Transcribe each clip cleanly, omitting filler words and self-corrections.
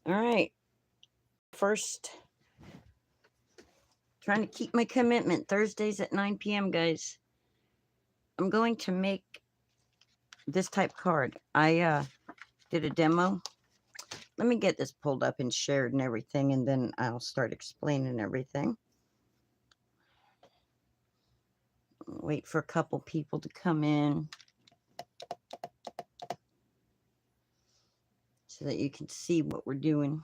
All right. First, trying to keep my commitment. Thursdays at 9 p.m., guys. I'm going to make this type card. I did a demo. Let me get this pulled up and shared and everything, and then I'll start explaining everything. Wait for a couple people to come in so that you can see what we're doing.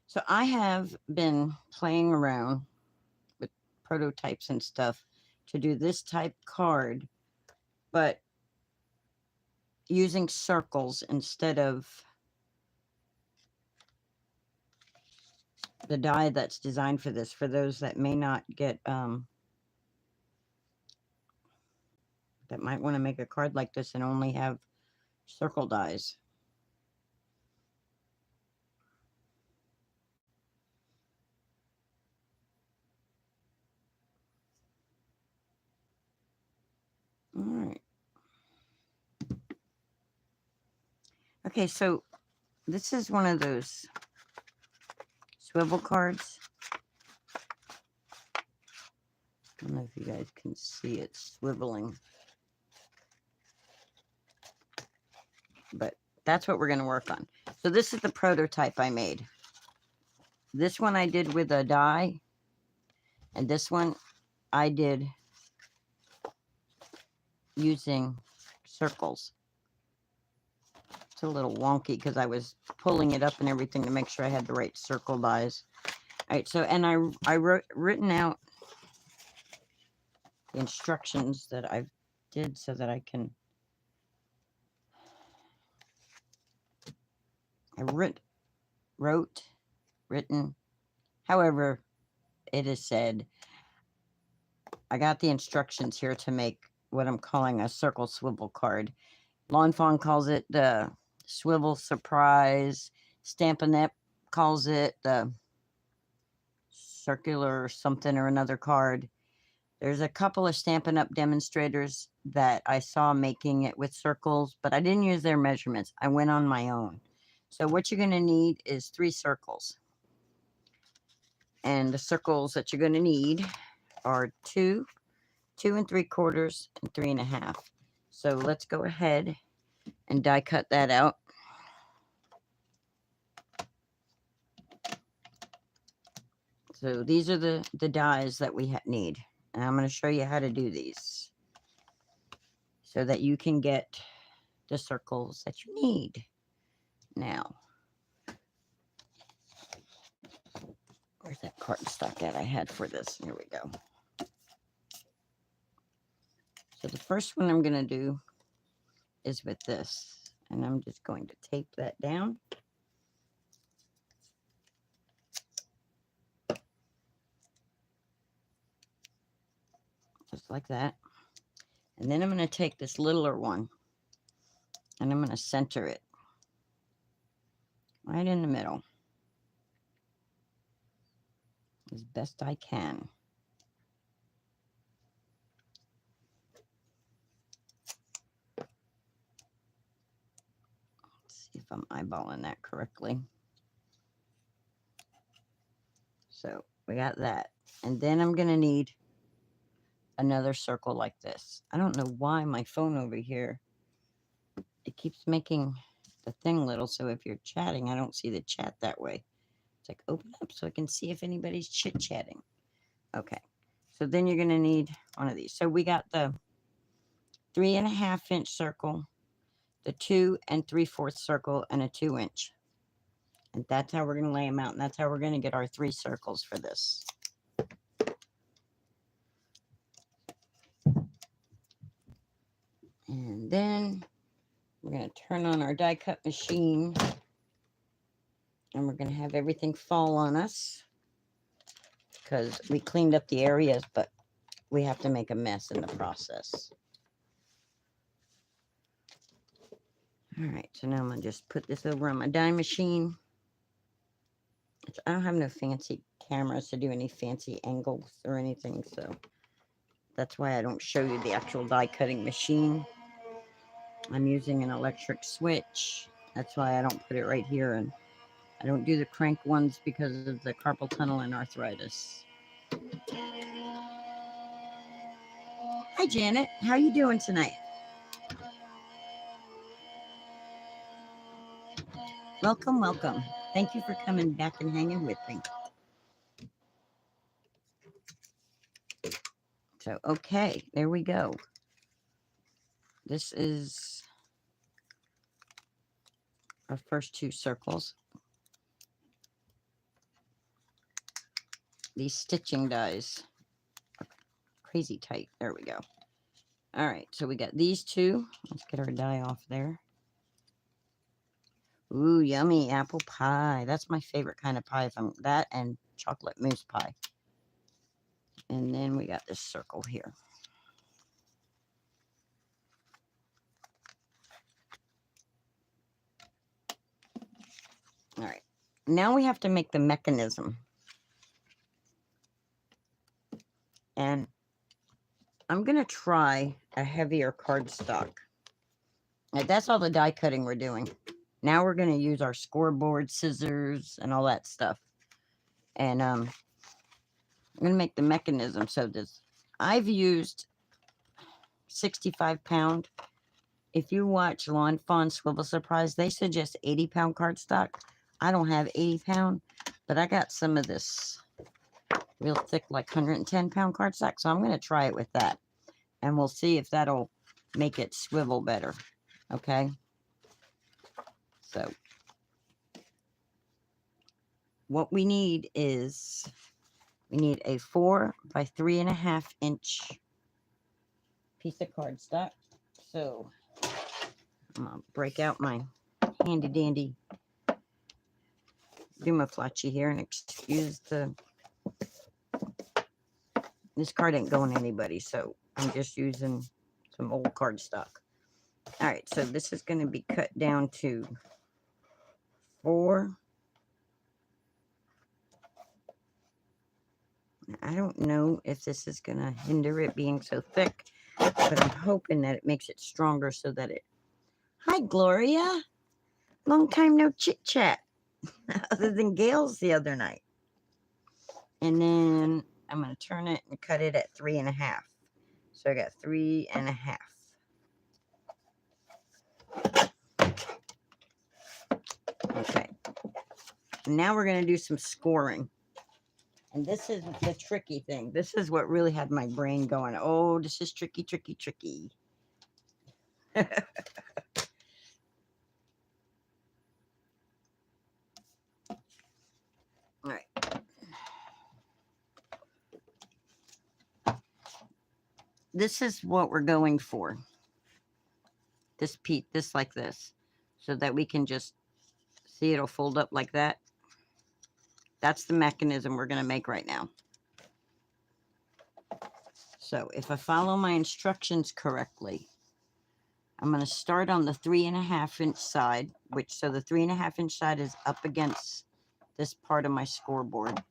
So I have been playing around with prototypes and stuff to do this type card, but using circles instead of the die that's designed for this, for those that may not get that might want to make a card like this and only have circle dies. All right. Okay, so this is one of those swivel cards. I don't know if you guys can see it swiveling, but that's what we're going to work on. So this is the prototype I made. This one I did with a die, and this one I did using circles. It's a little wonky because I was pulling it up and everything to make sure I had the right circle dies. All right, so, and I written out the instructions that I did so that I can, I written, however it is said. I got the instructions here to make what I'm calling a circle swivel card. Lawn Fawn calls it the swivel surprise. Stampin' Up calls it the circular something or another card. There's a couple of Stampin' Up demonstrators that I saw making it with circles, but I didn't use their measurements. I went on my own. So what you're going to need is 3 circles. And the circles that you're going to need are 2, 2 3/4, and 3 1/2. So let's go ahead and die cut that out. So these are the dies that we need. And I'm going to show you how to do these so that you can get the circles that you need. Now, where's that cardstock that I had for this? Here we go. So the first one I'm going to do is with this. And I'm just going to tape that down. Just like that. And then I'm going to take this littler one and I'm going to center it right in the middle as best I can. Let's see if I'm eyeballing that correctly. So we got that. And then I'm going to need another circle like this. I don't know why my phone over here, it keeps making the thing little. So if you're chatting, I don't see the chat that way. It's like open up so I can see if anybody's chit-chatting. Okay. So then you're going to need one of these. So we got the 3 1/2 inch circle, the 2 3/4 circle, and a 2 inch. And that's how we're going to lay them out. And that's how we're going to get our 3 circles for this. And then we're going to turn on our die cut machine. And we're going to have everything fall on us. Because we cleaned up the areas, but we have to make a mess in the process. All right, so now I'm going to just put this over on my die machine. I don't have no fancy cameras to do any fancy angles or anything, so that's why I don't show you the actual die cutting machine. I'm using an electric switch. That's why I don't put it right here, and I don't do the crank ones because of the carpal tunnel and arthritis. Hi, Janet. How you doing tonight? Welcome, welcome. Thank you for coming back and hanging with me. So, okay, there we go. This is our first two circles. These stitching dies are crazy tight. There we go. All right, so we got these two. Let's get our die off there. Ooh, yummy apple pie. That's my favorite kind of pie. From that and chocolate mousse pie. And then we got this circle here. All right, now we have to make the mechanism. And I'm going to try a heavier cardstock. Now, that's all the die cutting we're doing. Now we're going to use our scoreboard, scissors, and all that stuff. And I'm going to make the mechanism. So this, I've used 65-pound. If you watch Lawn Fawn Swivel Surprise, they suggest 80-pound cardstock. I don't have 80-pound, but I got some of this real thick, like 110-pound cardstock. So I'm going to try it with that. And we'll see if that'll make it swivel better. Okay. So what we need is, we need a 4 by 3.5 inch piece of cardstock. So I'm gonna break out my handy dandy Dumaflachi here and excuse the, this card ain't going to anybody, so I'm just using some old cardstock. All right, so this is going to be cut down to 4. I don't know if this is going to hinder it being so thick, but I'm hoping that it makes it stronger so that it... Hi, Gloria. Long time no chit-chat, other than Gail's the other night. And then I'm going to turn it and cut it at 3.5. So I got 3.5. Okay. Now we're going to do some scoring. And this is the tricky thing. This is what really had my brain going, oh, this is tricky, tricky, tricky. All right. This is what we're going for. This piece, this like this, so that we can just see it'll fold up like that. That's the mechanism we're going to make right now. So if I follow my instructions correctly, I'm going to start on the 3.5 inch side, which, so the 3.5 inch side is up against this part of my scoreboard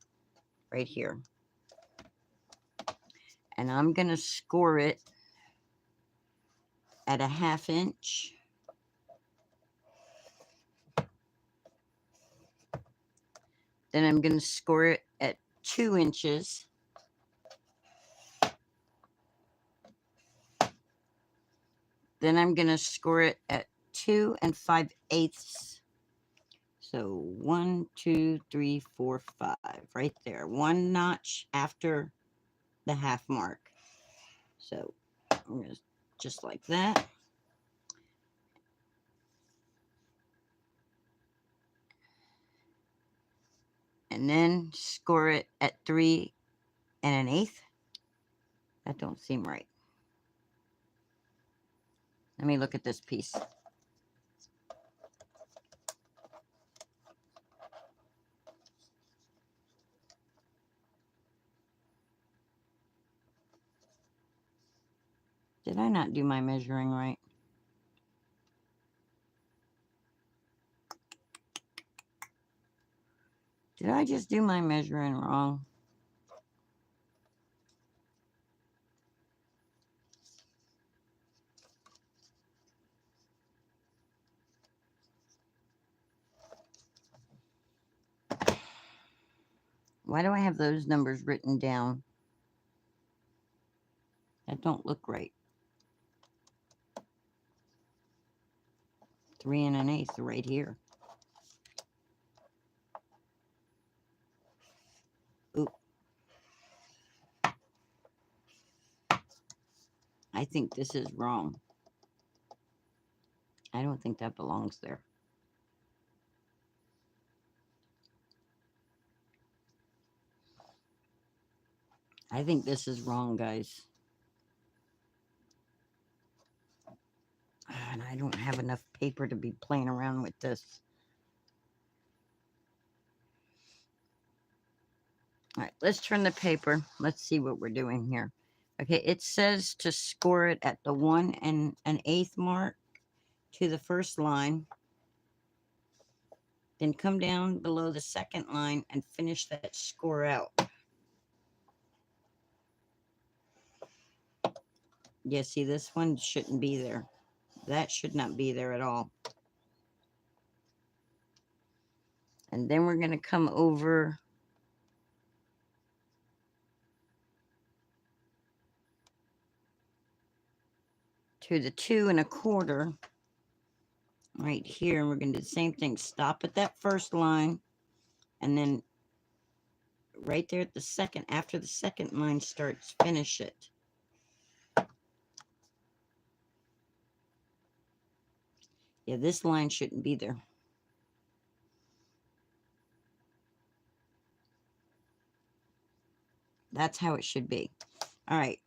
right here. And I'm going to score it at 1/2 inch. Then I'm going to score it at 2 inches. Then I'm going to score it at 2 5/8. So 1, 2, 3, 4, 5, right there. 1 notch after the half mark. So I'm going to just like that. And then score it at 3 1/8. That don't seem right. Let me look at this piece. Did I not do my measuring right? Did I just do my measuring wrong? Why do I have those numbers written down? That don't look right. 3 1/8 right here. Oop. I think this is wrong. I don't think that belongs there. I think this is wrong, guys. And I don't have enough paper to be playing around with this. All right, let's turn the paper. Let's see what we're doing here. Okay, it says to score it at the 1 1/8 mark to the first line. Then come down below the second line and finish that score out. Yeah, see, this one shouldn't be there. That should not be there at all. And then we're going to come over to the 2 1/4 right here. And we're going to do the same thing. Stop at that first line. And then right there at the second, after the second line starts, finish it. Yeah, this line shouldn't be there. That's how it should be. All right.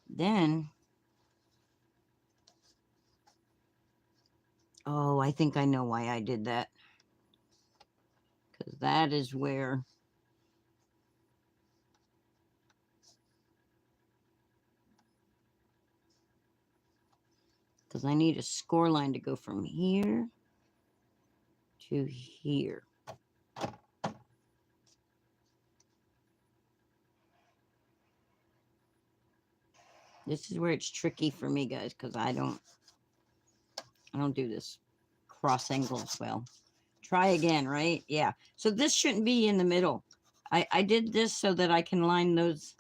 Then, oh, I think I know why I did that. Because that is where because I need a score line to go from here to here. This is where it's tricky for me, guys, because I don't do this cross angles well. Try again, right? Yeah. So this shouldn't be in the middle. I did this so that I can line those,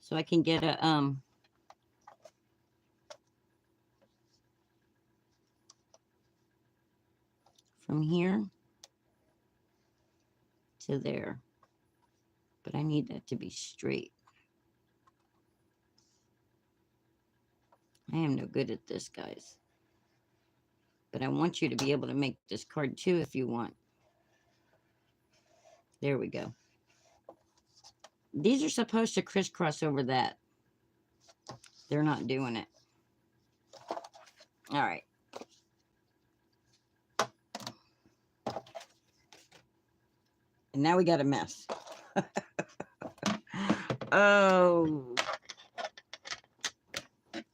so I can get a from here to there. But I need that to be straight. I am no good at this, guys. But I want you to be able to make this card too if you want. There we go. These are supposed to crisscross over that. They're not doing it. All right. And now we got a mess. Oh.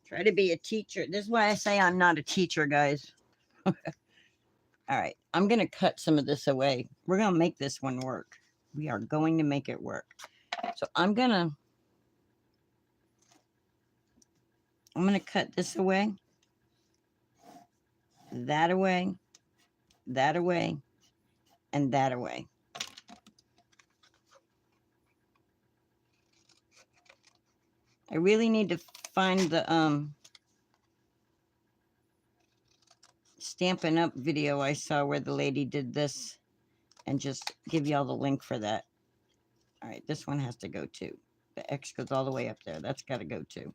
Try to be a teacher. This is why I say I'm not a teacher, guys. All right. I'm going to cut some of this away. We're going to make this one work. We are going to make it work. So I'm going to cut this away, that away, that away, and that away. I really need to find the Stampin' Up video I saw where the lady did this and just give y'all the link for that. All right, this one has to go too. The X goes all the way up there. That's got to go too.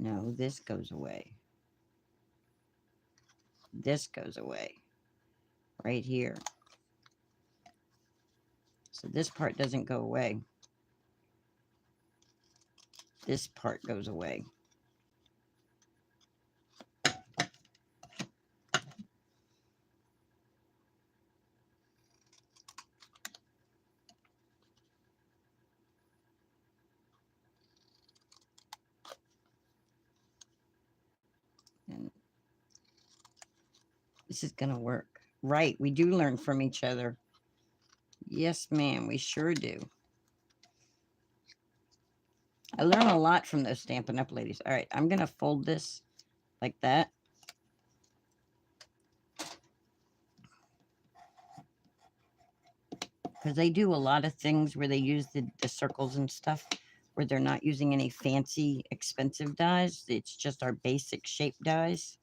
No, this goes away. This goes away. Right here. So this part doesn't go away. This part goes away. this is going to work. Right, we do learn from each other. Yes, ma'am, we sure do. I learn a lot from those Stampin' Up! Ladies. All right, I'm going to fold this like that. Because they do a lot of things where they use the circles and stuff where they're not using any fancy, expensive dies. It's just our basic shape dies.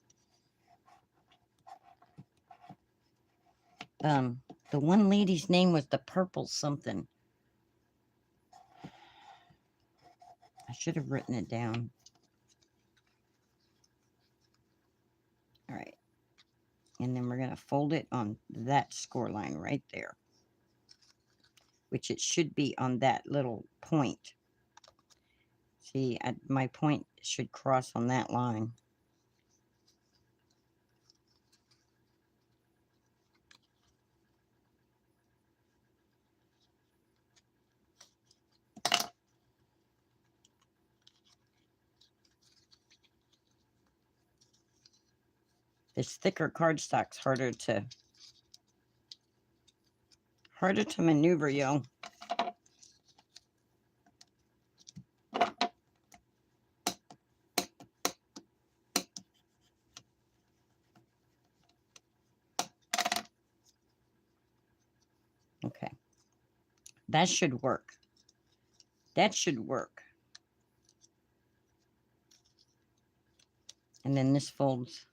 The one lady's name was the purple something. I should have written it down. All right. And then we're going to fold it on that score line right there, which it should be on that little point. See, my point should cross on that line. This thicker cardstock's harder to maneuver, yo. Okay. That should work. That should work. And then this folds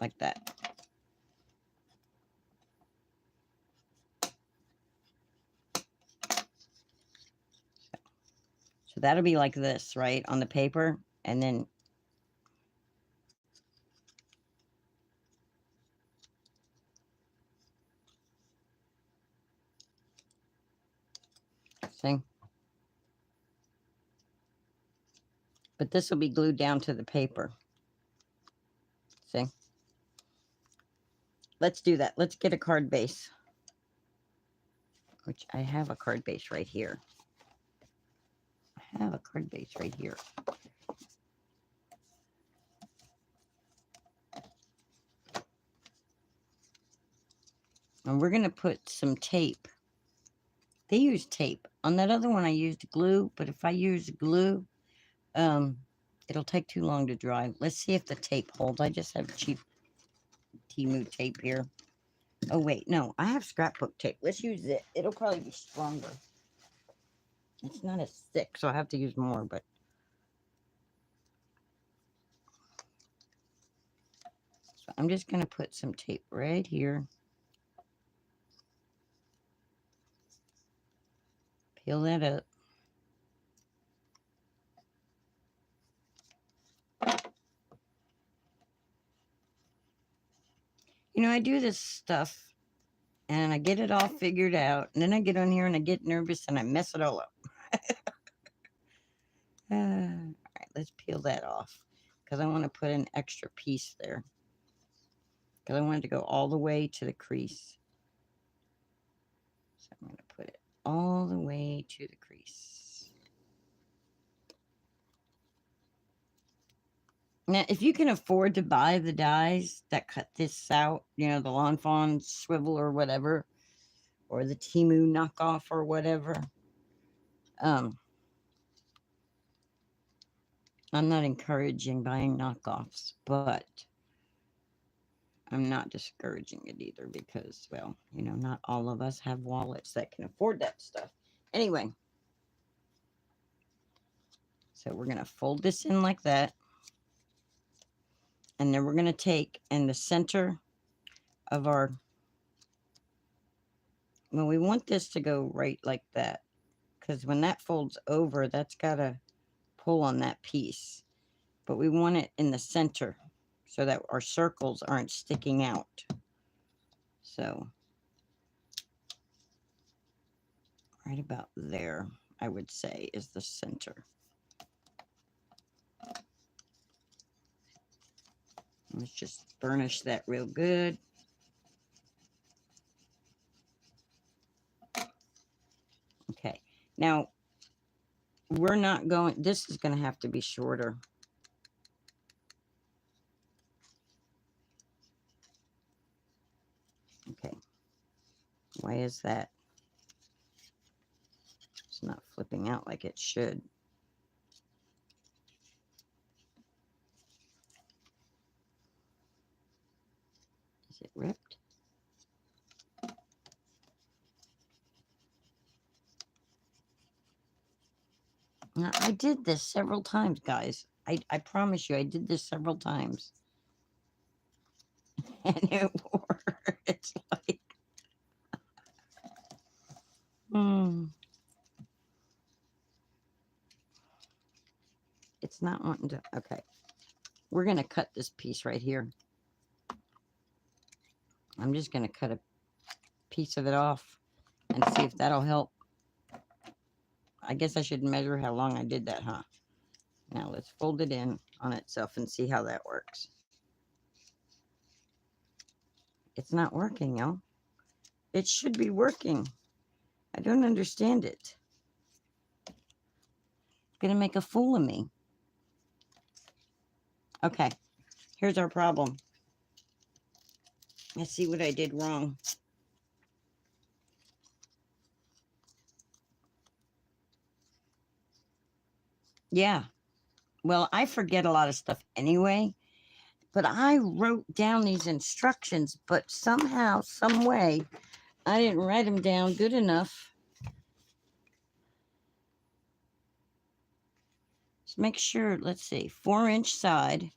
like that. So that'll be like this, right, on the paper. And then see? But this will be glued down to the paper. See? Let's do that. Let's get a card base. Which I have a card base right here. I have a card base right here. And we're going to put some tape. They use tape. On that other one, I used glue. But if I use glue, it'll take too long to dry. Let's see if the tape holds. I just have cheap Temu tape here. Oh, wait. No, I have scrapbook tape. Let's use it. It'll probably be stronger. It's not as thick, so I have to use more, but... So I'm just going to put some tape right here. Peel that up. You know, I do this stuff, and I get it all figured out, and then I get on here and I get nervous and I mess it all up. All right, let's peel that off, because I want to put an extra piece there, because I want it to go all the way to the crease. So I'm going to put it all the way to the crease. Now, if you can afford to buy the dies that cut this out, you know, the Lawn Fawn swivel or whatever, or the Temu knockoff or whatever, I'm not encouraging buying knockoffs, but I'm not discouraging it either because, well, you know, not all of us have wallets that can afford that stuff. Anyway, so we're going to fold this in like that. And then we're going to take in the center of our, well, we want this to go right like that. Because when that folds over, that's got to pull on that piece. But we want it in the center so that our circles aren't sticking out. So, right about there, I would say, is the center. Let's just burnish that real good. Okay, now we're not going, this is going to have to be shorter. Okay. Why is that? It's not flipping out like it should. Is it ripped? Now, I did this several times, guys. I promise you, I did this several times. And it worked. It's like, it's not wanting to. Okay. We're going to cut this piece right here. I'm just going to cut a piece of it off and see if that'll help. I guess I should measure how long I did that, huh? Now let's fold it in on itself and see how that works. It's not working, y'all. It should be working. I don't understand it. It's going to make a fool of me. Okay, here's our problem. Let's see what I did wrong. Yeah, well, I forget a lot of stuff anyway, but I wrote down these instructions, but somehow, some way, I didn't write them down good enough. Let's make sure, let's see, 4-inch side.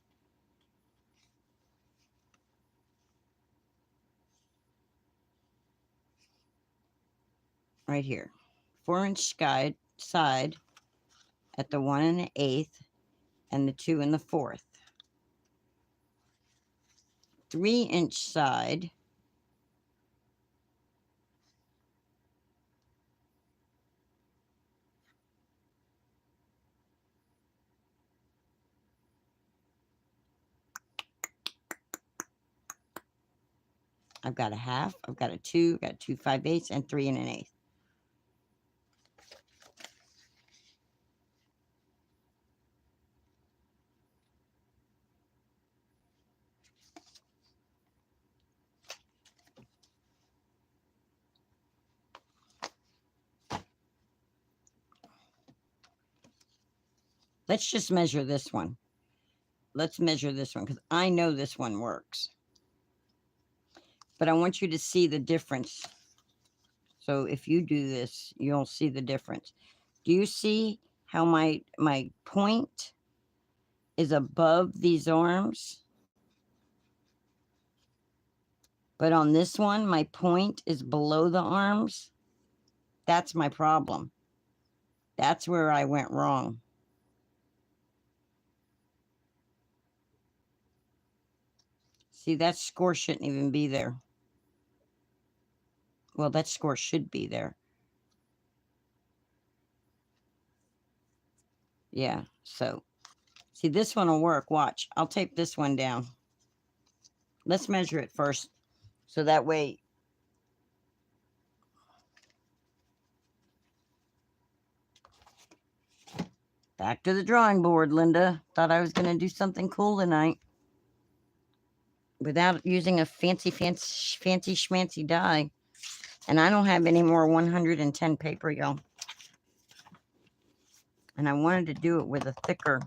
Right here. 4-inch side at the 1 1/8 and the 2 1/4. 3-inch side I've got a half, I've got a 2, I've got 2 5/8 and 3 1/8. Let's just measure this one. Let's measure this one because I know this one works. But I want you to see the difference. So if you do this, you'll see the difference. Do you see how my point is above these arms? But on this one, my point is below the arms. That's my problem. That's where I went wrong. See, that score shouldn't even be there. Well, that score should be there. Yeah, so, see, this one will work. Watch, I'll tape this one down. Let's measure it first, so that way. Back to the drawing board, Linda. Thought I was going to do something cool tonight. Without using a fancy schmancy die. And I don't have any more 110 paper, y'all. And I wanted to do it with a thicker.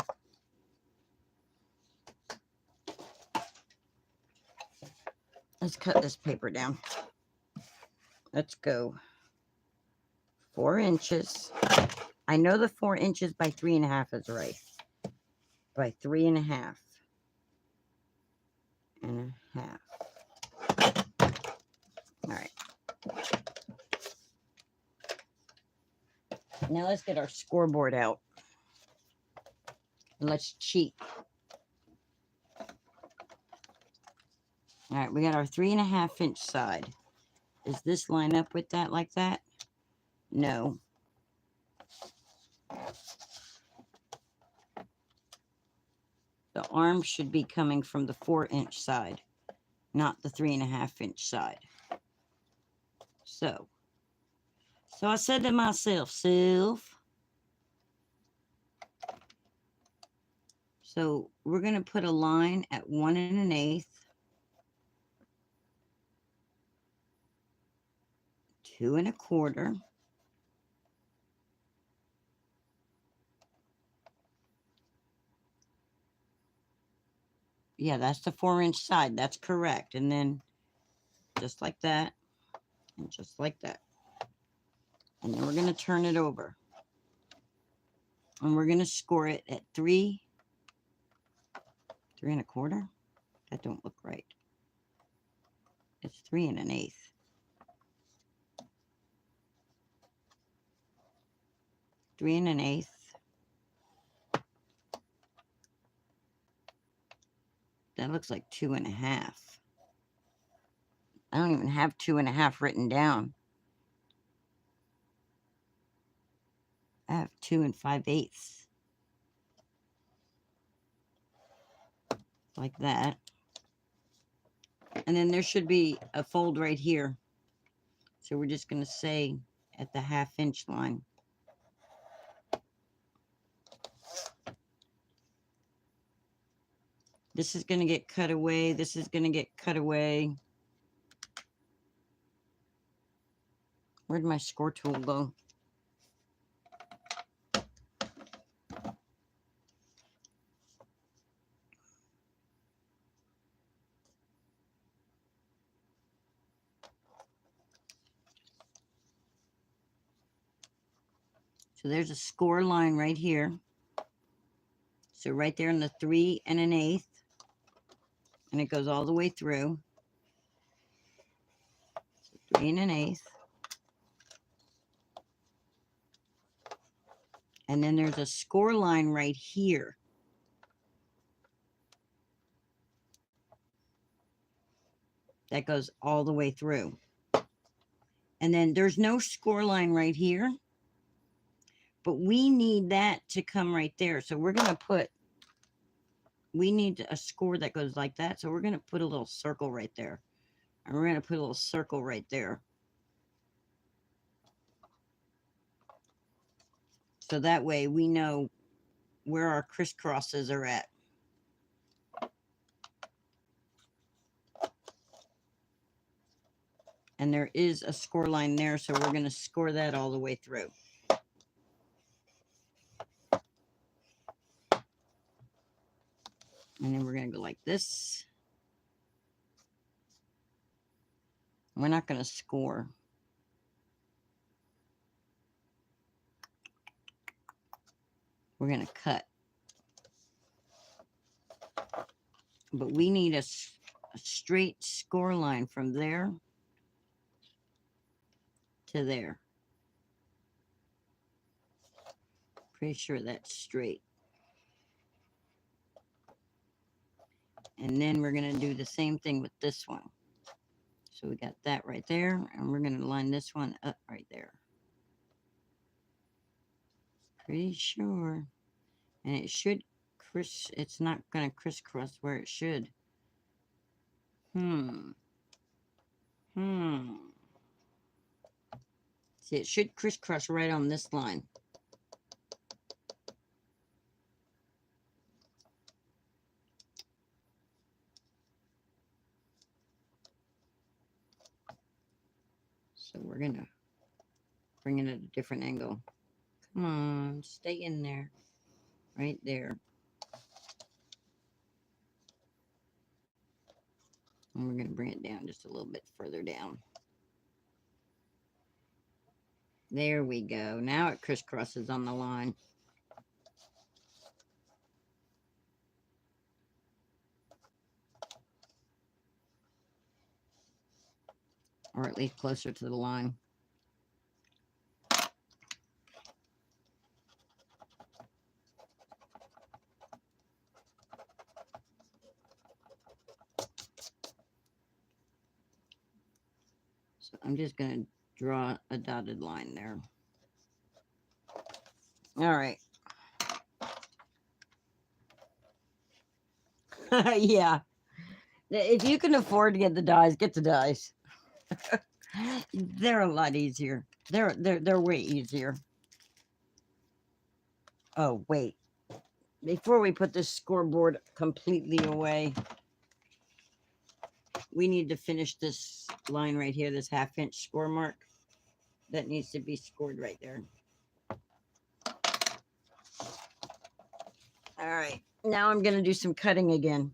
Let's cut this paper down. Let's go 4 inches. I know the 4 inches by 3 1/2 is right. By 3 1/2. And a half. All right. Now let's get our scoreboard out. And let's cheat. All right, we got our 3 1/2 inch side. Does this line up with that like that? No. The arm should be coming from the 4 inch side, not the 3 1/2 inch side. So I said to myself, so we're going to put a line at 1 1/8. 2 1/4. Yeah, that's the 4-inch side. That's correct. And then just like that, and just like that. And then we're going to turn it over. And we're going to score it at 3 1/4. That don't look right. It's 3 1/8. 3 1/8. That looks like 2 1/2. I don't even have 2 1/2 written down. I have 2 5/8. Like that. And then there should be a fold right here. So we're just going to say at the 1/2 inch line. This is going to get cut away. This is going to get cut away. Where'd my score tool go? So there's a score line right here. So right there in the 3 1/8. And it goes all the way through. So 3 1/8. And then there's a score line right here. That goes all the way through. And then there's no score line right here. But we need that to come right there. So we're going to put, we need a score that goes like that. So we're going to put a little circle right there. And we're going to put a little circle right there. So that way we know where our crisscrosses are at. And there is a score line there, so we're going to score that all the way through. And then we're going to go like this. We're not going to score. We're going to cut. But we need a straight score line from there to there. Pretty sure that's straight. And then we're going to do the same thing with this one. So we got that right there, and we're going to line this one up right there. Pretty sure. And it should it's not going to crisscross where it should. See, it should crisscross right on this line. So we're going to bring it at a different angle. Come on, stay in there. Right there. And we're going to bring it down just a little bit further down. There we go. Now it crisscrosses on the line. Or at least closer to the line. So I'm just going to draw a dotted line there. All right. Yeah. If you can afford to get the dies, get the dies. They're a lot easier. They're way easier. Oh, wait. Before we put this scoreboard completely away, we need to finish this line right here, this 1/2 inch score mark. that needs to be scored right there. All right, now I'm going to do some cutting again.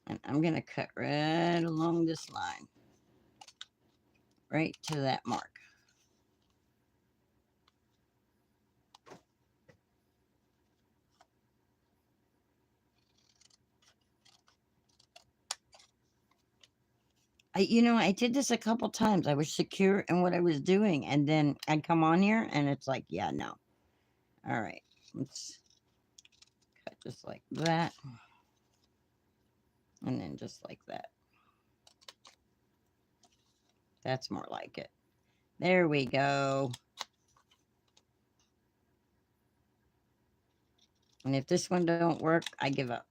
And I'm going to cut right along this line, right to that mark. I did this a couple times. I was secure in what I was doing, and then I'd come on here, and it's like, yeah, no. All right, let's cut just like that, and then just like that. That's more like it. There we go. And if this one don't work, I give up.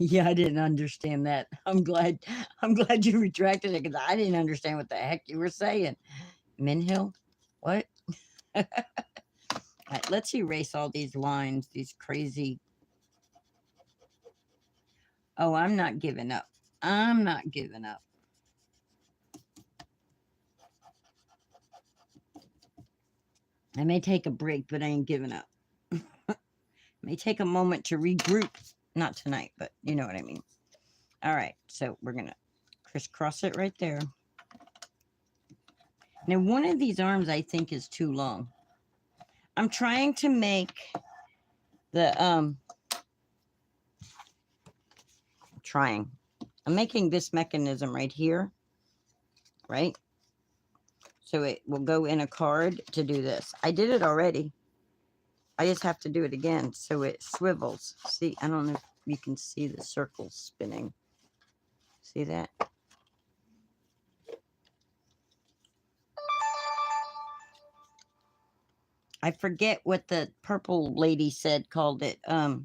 Yeah, I didn't understand that. I'm glad you retracted it because I didn't understand what the heck you were saying. Minhill? What? All right, let's erase all these lines, these crazy. Oh, I'm not giving up. I'm not giving up. I may take a break, but I ain't giving up. May take a moment to regroup. Not tonight, but you know what I mean. All right, so we're going to crisscross it right there. Now, one of these arms I think is too long. I'm trying to make the, I'm making this mechanism right here, right? So it will go in a card to do this. I did it already. I just have to do it again so it swivels. See, I don't know if you can see the circles spinning. See that? I forget what the purple lady said, called it. I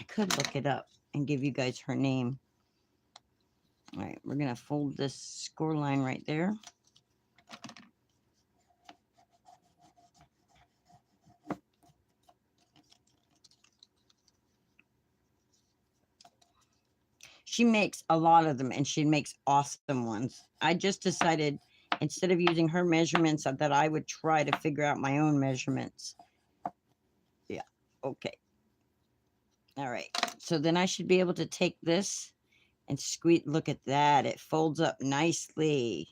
could look it up and give you guys her name. All right, we're going to fold this score line right there. She makes a lot of them, and she makes awesome ones. I just decided, instead of using her measurements, that I would try to figure out my own measurements. Yeah, okay. All right, so then I should be able to take this and squeeze. Look at that. It folds up nicely.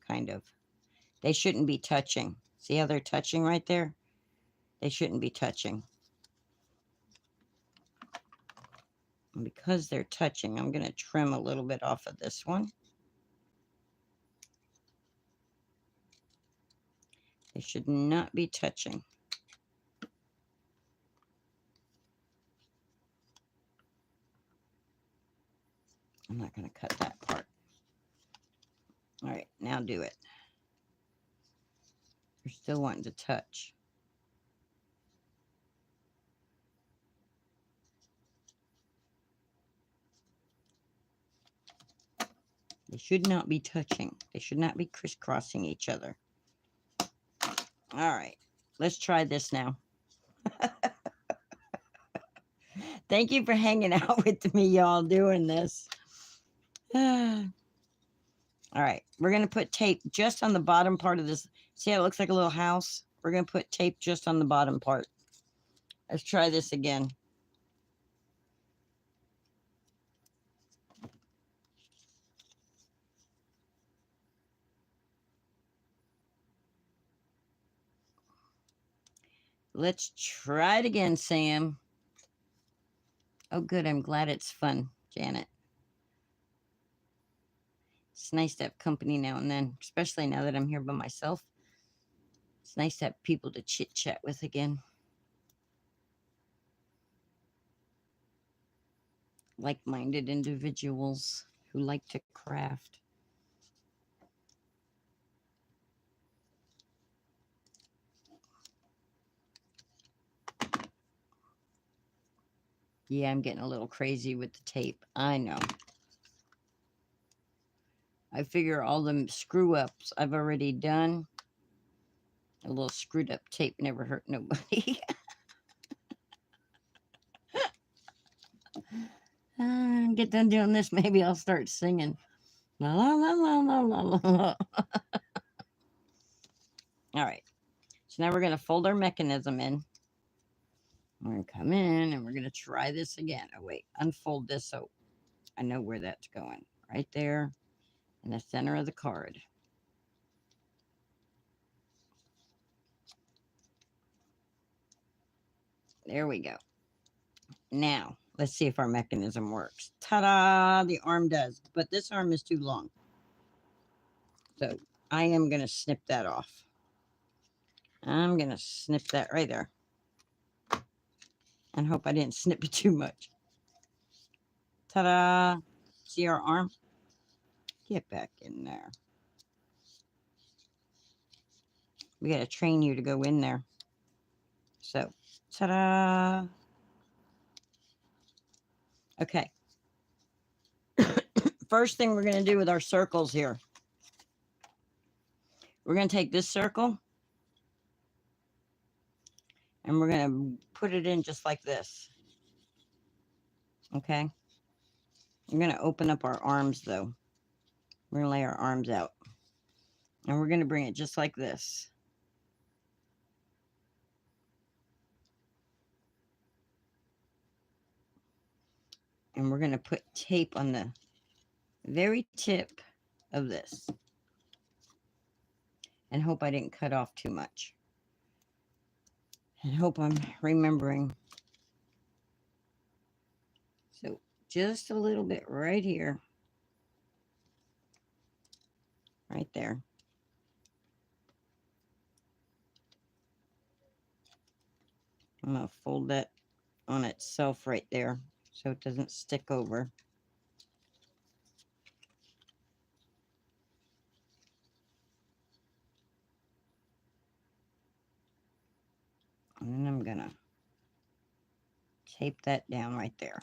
Kind of. They shouldn't be touching. See how they're touching right there? They shouldn't be touching. And because they're touching, I'm going to trim a little bit off of this one. They should not be touching. I'm not going to cut that part. All right, now do it. You're still wanting to touch. They should not be touching. They should not be crisscrossing each other. All right, let's try this now. Thank you for hanging out with me, y'all, doing this. All right, we're going to put tape just on the bottom part of this. See how it looks like a little house? We're going to put tape just on the bottom part. Let's try this again. Let's try it again, Sam. Oh, good. I'm glad it's fun, Janet. It's nice to have company now and then, especially now that I'm here by myself. It's nice to have people to chit-chat with again. Like-minded individuals who like to craft. Yeah, I'm getting a little crazy with the tape. I know. I figure all the screw ups I've already done. A little screwed up tape never hurt nobody. Get done doing this, maybe I'll start singing. La la la la la la la. All right. So now we're going to fold our mechanism in. We're going to come in and we're going to try this again. Oh, wait. Unfold this so I know where that's going. Right there in the center of the card. There we go. Now, let's see if our mechanism works. Ta-da! The arm does, but this arm is too long. So I am going to snip that off. I'm going to snip that right there. And hope I didn't snip it too much. Ta-da! See our arm? Get back in there. We got to train you to go in there. So, ta-da! Okay. First thing we're going to do with our circles here. We're going to take this circle. And we're going to put it in just like this. Okay. We're going to open up our arms, though. We're going to lay our arms out. And we're going to bring it just like this. And we're going to put tape on the very tip of this. And hope I didn't cut off too much. And hope I'm remembering. So just a little bit right here. Right there. I'm going to fold that on itself right there so it doesn't stick over. And then I'm going to tape that down right there.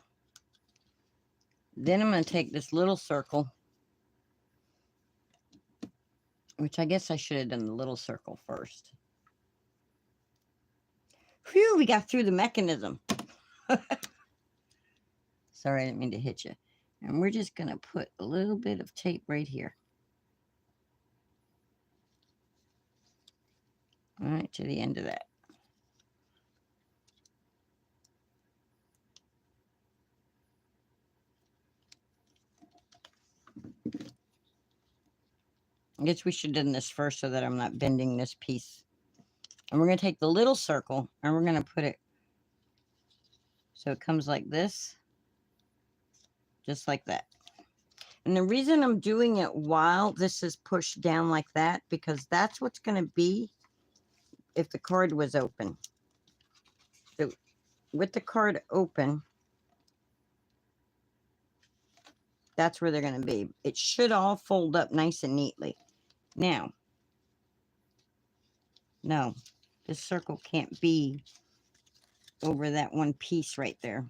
Then I'm going to take this little circle, which I guess I should have done the little circle first. Phew, we got through the mechanism. Sorry, I didn't mean to hit you. And we're just going to put a little bit of tape right here. All right, to the end of that. I guess we should have done this first so that I'm not bending this piece. And we're going to take the little circle and we're going to put it so it comes like this. Just like that. And the reason I'm doing it while this is pushed down like that, because that's what's going to be if the card was open. So with the card open, that's where they're going to be. It should all fold up nice and neatly. Now, no, this circle can't be over that one piece right there.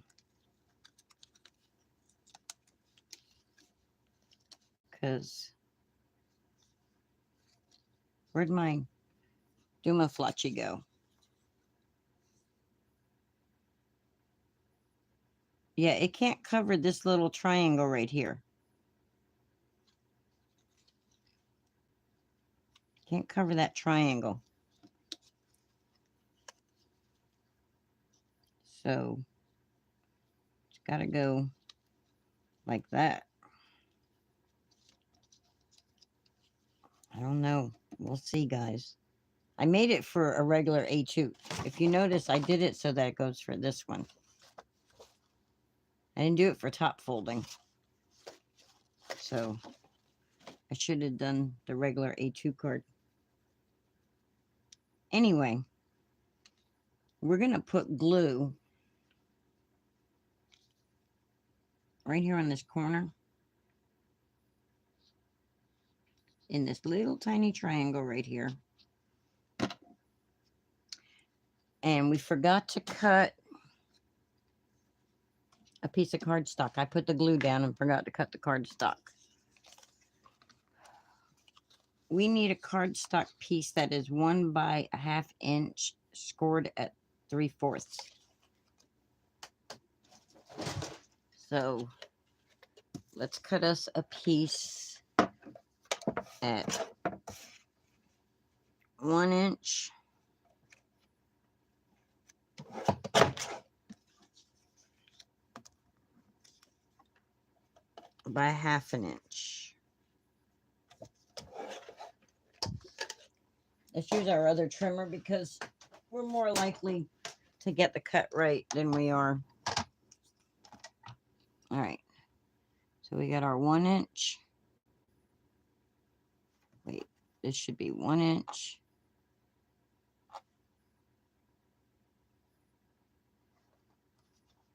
Because where'd my Dumaflachi go? Yeah, it can't cover this little triangle right here. Can't cover that triangle. So it's got to go like that. I don't know. We'll see, guys. I made it for a regular A2. If you notice, I did it so that it goes for this one. I didn't do it for top folding. So I should have done the regular A2 card. Anyway, we're going to put glue right here on this corner. In this little tiny triangle right here. And we forgot to cut a piece of cardstock. I put the glue down and forgot to cut the cardstock. We need a cardstock piece that is 1 by a 1/2 inch, scored at 3/4. So let's cut us a piece at 1 inch by 1/2 inch. Let's use our other trimmer because we're more likely to get the cut right than we are. All right. So we got our 1 inch. Wait, this should be 1 inch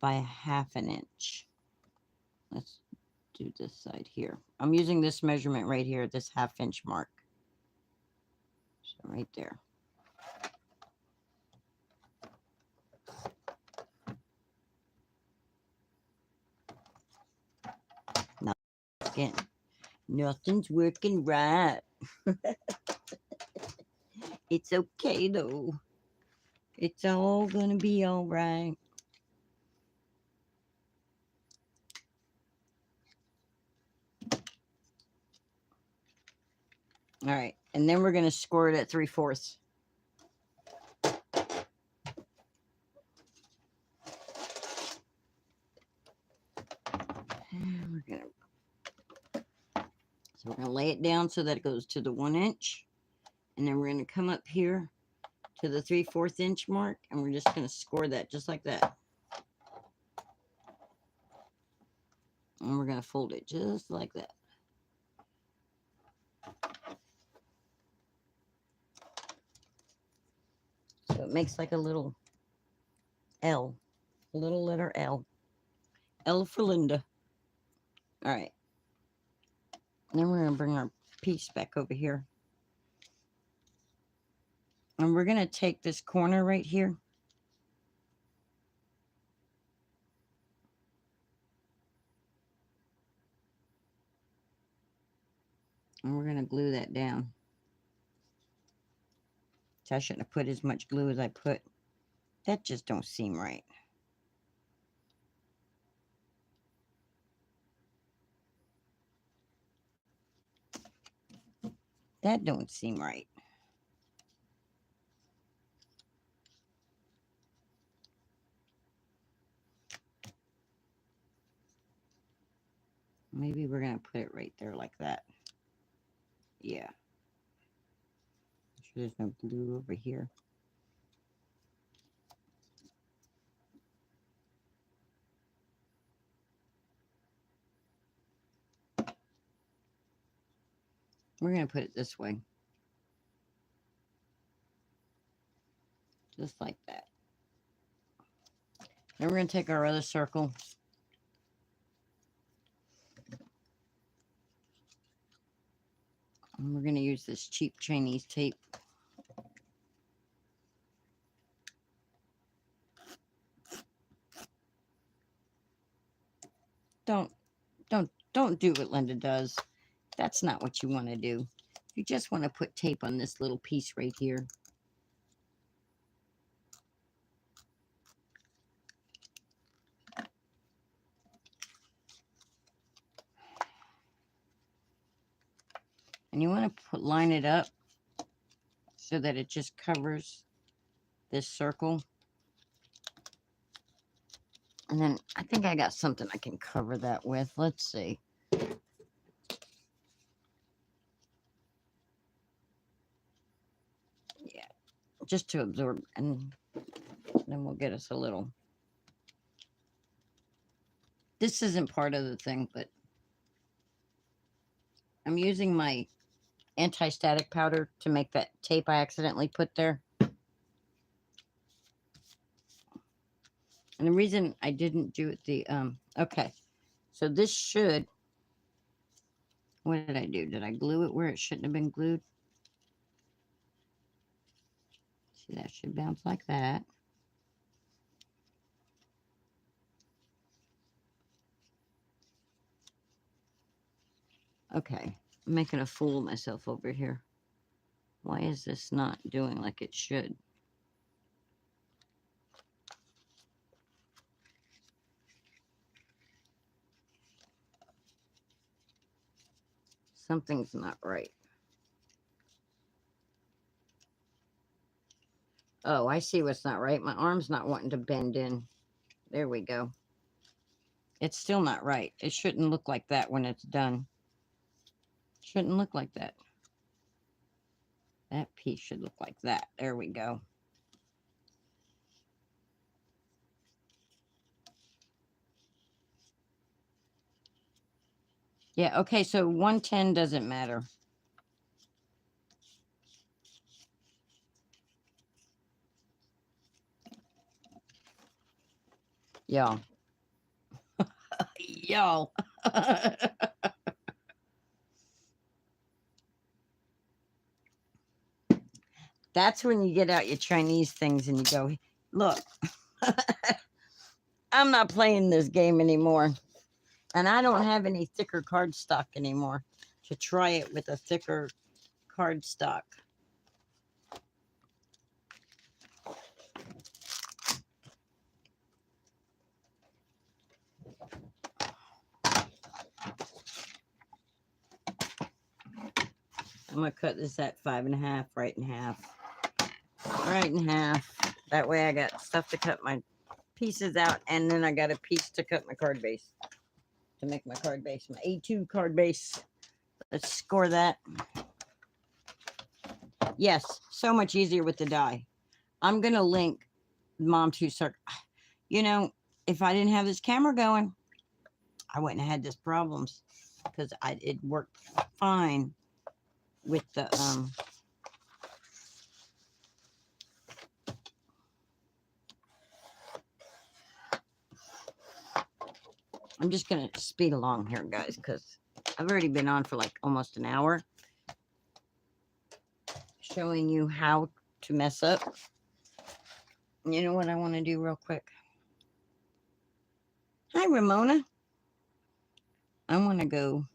by 1/2 inch. Let's do this side here. I'm using this measurement right here, this 1/2 inch mark. So right there. Nothing's working right. It's okay though. It's all gonna be all right. All right, and then we're gonna score it at 3/4. So we're gonna lay it down so that it goes to the 1 inch, and then we're gonna come up here to the 3/4 inch mark, and we're just gonna score that just like that. And we're gonna fold it just like that. So it makes like a little L, a little letter L. L for Linda. All right. And then we're gonna bring our piece back over here. And we're gonna take this corner right here. And we're gonna glue that down. So I shouldn't have put as much glue as I put. That just don't seem right. That don't seem right. Maybe we're gonna put it right there like that. Yeah. Make sure there's no glue over here. We're gonna put it this way. Just like that. Then we're gonna take our other circle. And we're gonna use this cheap Chinese tape. Don't do what Linda does. That's not what you want to do. You just want to put tape on this little piece right here. And you want to line it up so that it just covers this circle. And then I think I got something I can cover that with. Let's see. Yeah, just to absorb, and then we'll get us a little. This isn't part of the thing, but I'm using my anti-static powder to make that tape I accidentally put there. And the reason I didn't do it okay. So this should, what did I do? Did I glue it where it shouldn't have been glued? See, that should bounce like that. Okay, I'm making a fool of myself over here. Why is this not doing like it should? Something's not right. Oh, I see what's not right. My arm's not wanting to bend in. There we go. It's still not right. It shouldn't look like that when it's done. Shouldn't look like that. That piece should look like that. There we go. Yeah, okay, so 110 doesn't matter. Y'all. Y'all. That's when you get out your Chinese things and you go, look, I'm not playing this game anymore. And I don't have any thicker cardstock anymore to try it with a thicker cardstock. I'm going to cut this at 5.5, right in half. Right in half. That way I got stuff to cut my pieces out, and then I got a piece to cut my card base. To make my card base, my A2 card base. Let's score that. Yes, so much easier with the die. I'm going to link Mom 2 Circle. You know, if I didn't have this camera going, I wouldn't have had this problems because it worked fine with the I'm just gonna speed along here, guys, because I've already been on for like almost an hour showing you how to mess up. You know what I want to do real quick? Hi, Ramona. I want to go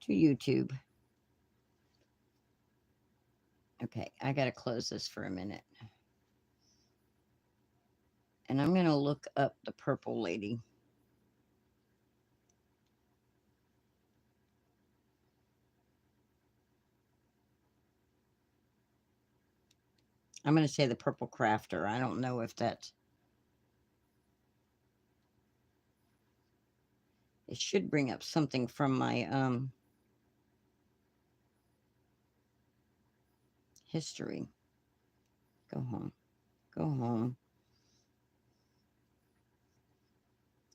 to YouTube. Okay, I gotta close this for a minute. And I'm gonna look up the purple lady. I'm gonna say the purple crafter. I don't know if that's... It should bring up something from my history. Go home. Go home.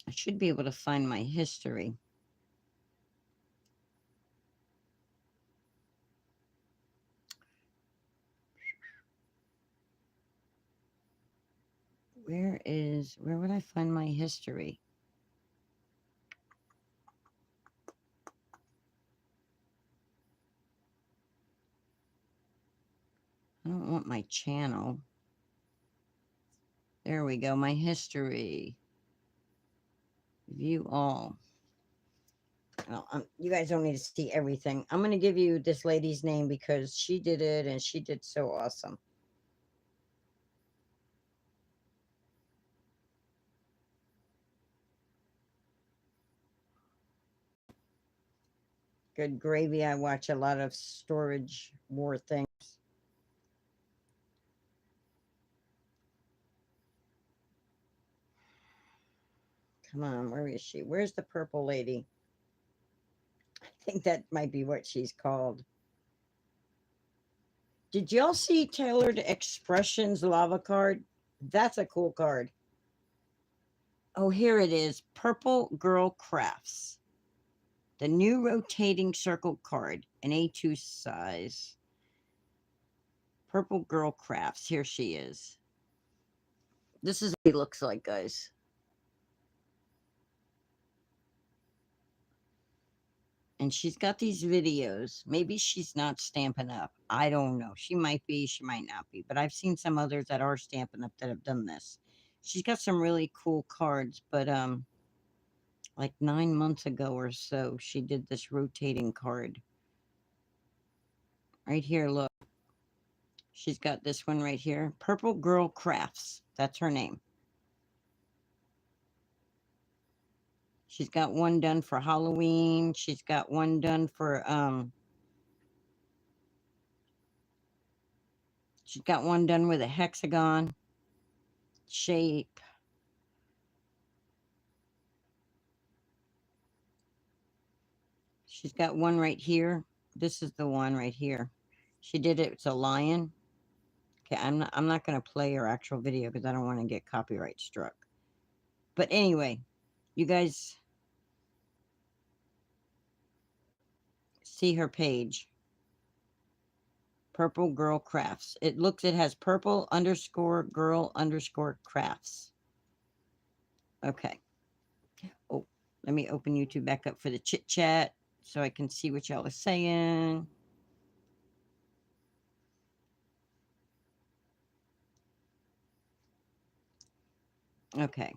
I should be able to find my history. Where would I find my history? I don't want my channel. There we go, my history. View all. Well, you guys don't need to see everything. I'm going to give you this lady's name because she did it and she did so awesome. Good gravy. I watch a lot of storage war things. Come on, where is she? Where's the purple lady? I think that might be what she's called. Did y'all see Tailored Expressions Lava card? That's a cool card. Oh, here it is. Purple Girl Crafts. The new rotating circle card, an A2 size. Purple Girl Crafts. Here she is. This is what she looks like, guys. And she's got these videos. Maybe she's not Stampin' Up. I don't know. She might be, she might not be. But I've seen some others that are Stampin' Up that have done this. She's got some really cool cards, but like 9 months ago or so, she did this rotating card. Right here, look. She's got this one right here. Purple Girl Crafts. That's her name. She's got one done for Halloween. She's got one done for she's got one done with a hexagon shape. She's got one right here. This is the one right here. She did it. It's a lion. Okay, I'm not going to play her actual video because I don't want to get copyright struck. But anyway, you guys see her page. Purple Girl Crafts. It has purple underscore girl underscore crafts. Okay. Oh, let me open YouTube back up for the chit chat so I can see what y'all are saying. Okay.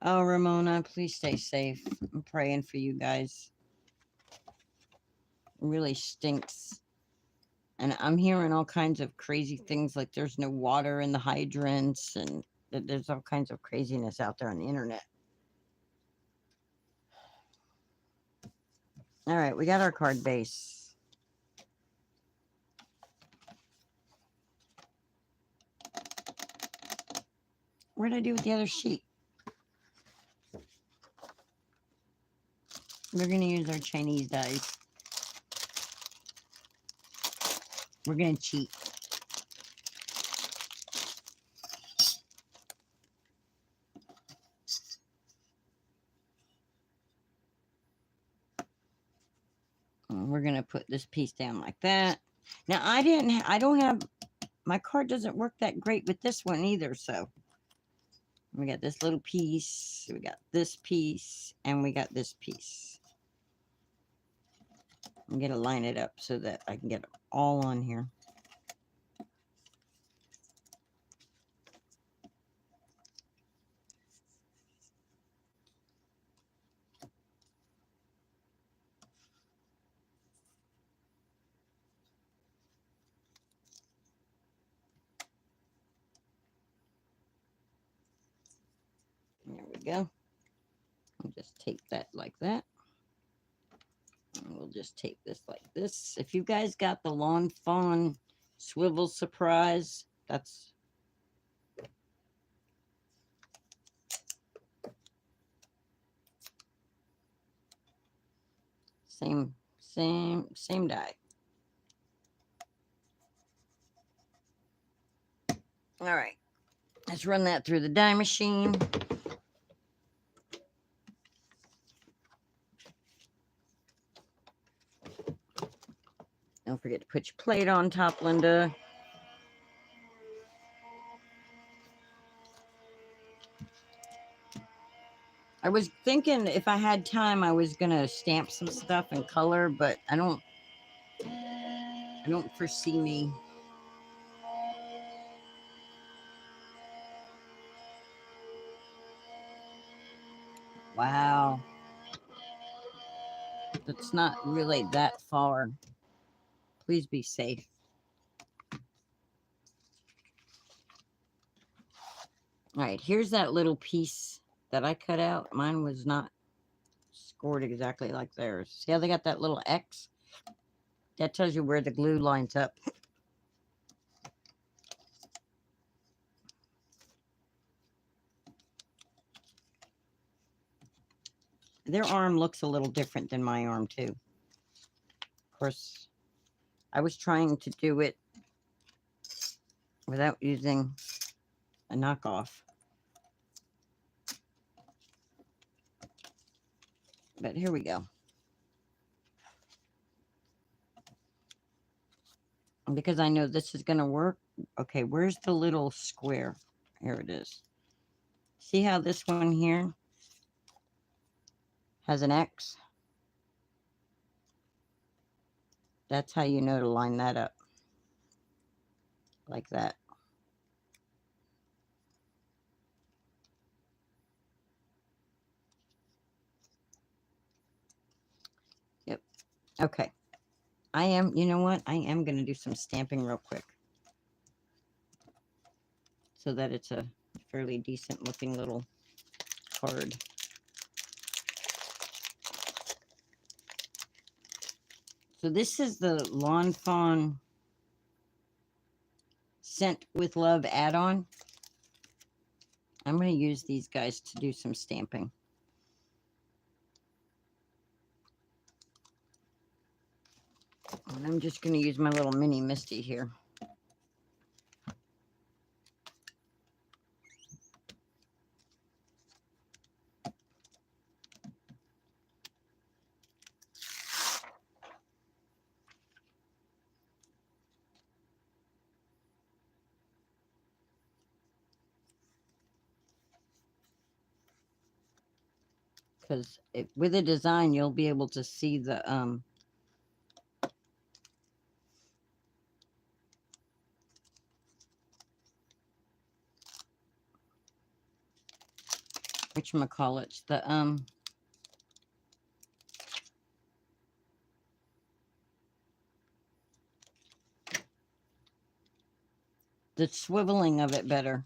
Oh, Ramona, please stay safe. I'm praying for you guys. It really stinks. And I'm hearing all kinds of crazy things like there's no water in the hydrants and there's all kinds of craziness out there on the internet. All right, we got our card base. What did I do with the other sheet? We're going to use our Chinese dice. We're going to cheat. We're going to put this piece down like that. Now, I don't have, my card doesn't work that great with this one either, so. We got this little piece, we got this piece, and we got this piece. I'm going to line it up so that I can get it all on here. There we go. I'll just tape that like that. And we'll just tape this like this. If you guys got the Lawn Fawn swivel surprise, that's same die. All right, let's run that through the die machine. Don't forget to put your plate on top, Linda. I was thinking if I had time, I was gonna stamp some stuff in color, but I don't foresee me. Wow. It's not really that far. Please be safe. All right, here's that little piece that I cut out. Mine was not scored exactly like theirs. See how they got that little X? That tells you where the glue lines up. Their arm looks a little different than my arm, too. Of course, I was trying to do it without using a knockoff. But here we go. And because I know this is going to work. Okay, where's the little square? Here it is. See how this one here has an X? That's how you know to line that up. Like that. Okay. You know what? I am going to do some stamping real quick so that it's a fairly decent looking little card. So this is the Lawn Fawn Scent with Love add-on. I'm going to use these guys to do some stamping. And I'm just going to use my little mini Misty here. Because with a design, you'll be able to see the whatchamacallit, the swiveling of it better.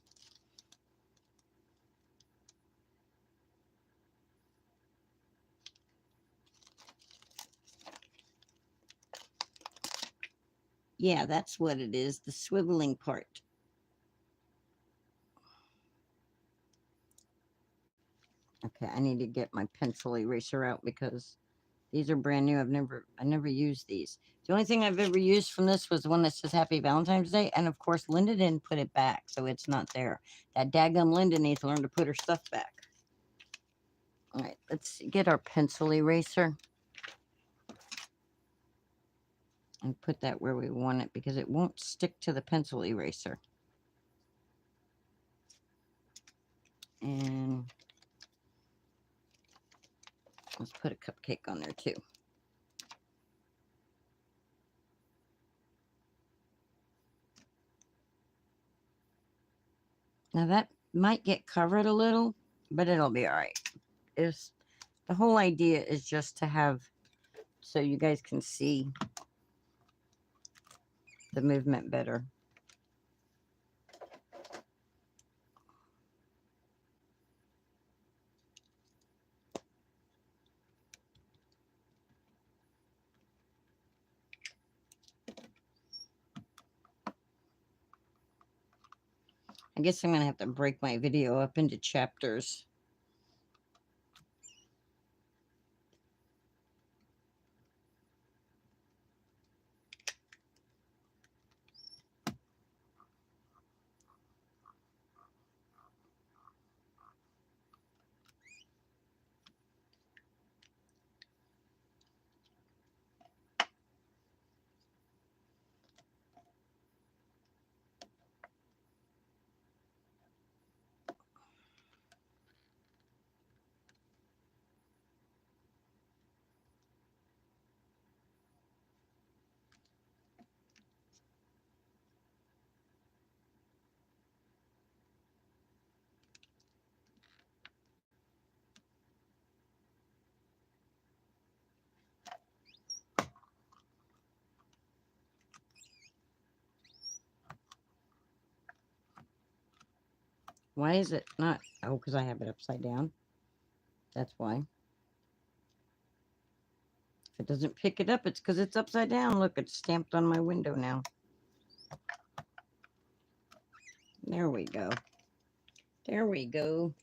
Yeah, that's what it is, the swiveling part. Okay, I need to get my pencil eraser out because these are brand new. I never used these. The only thing I've ever used from this was the one that says Happy Valentine's Day, and of course Linda didn't put it back, so it's not there. That daggum Linda needs to learn to put her stuff back. All right, let's get our pencil eraser and put that where we want it because it won't stick to the pencil eraser. And let's put a cupcake on there too. Now that might get covered a little, but it'll be all right. The whole idea is just to have, so you guys can see the movement better. I guess I'm going to have to break my video up into chapters. Why is it not? Oh, because I have it upside down. That's why. If it doesn't pick it up, it's because it's upside down. Look, it's stamped on my window now. There we go. There we go.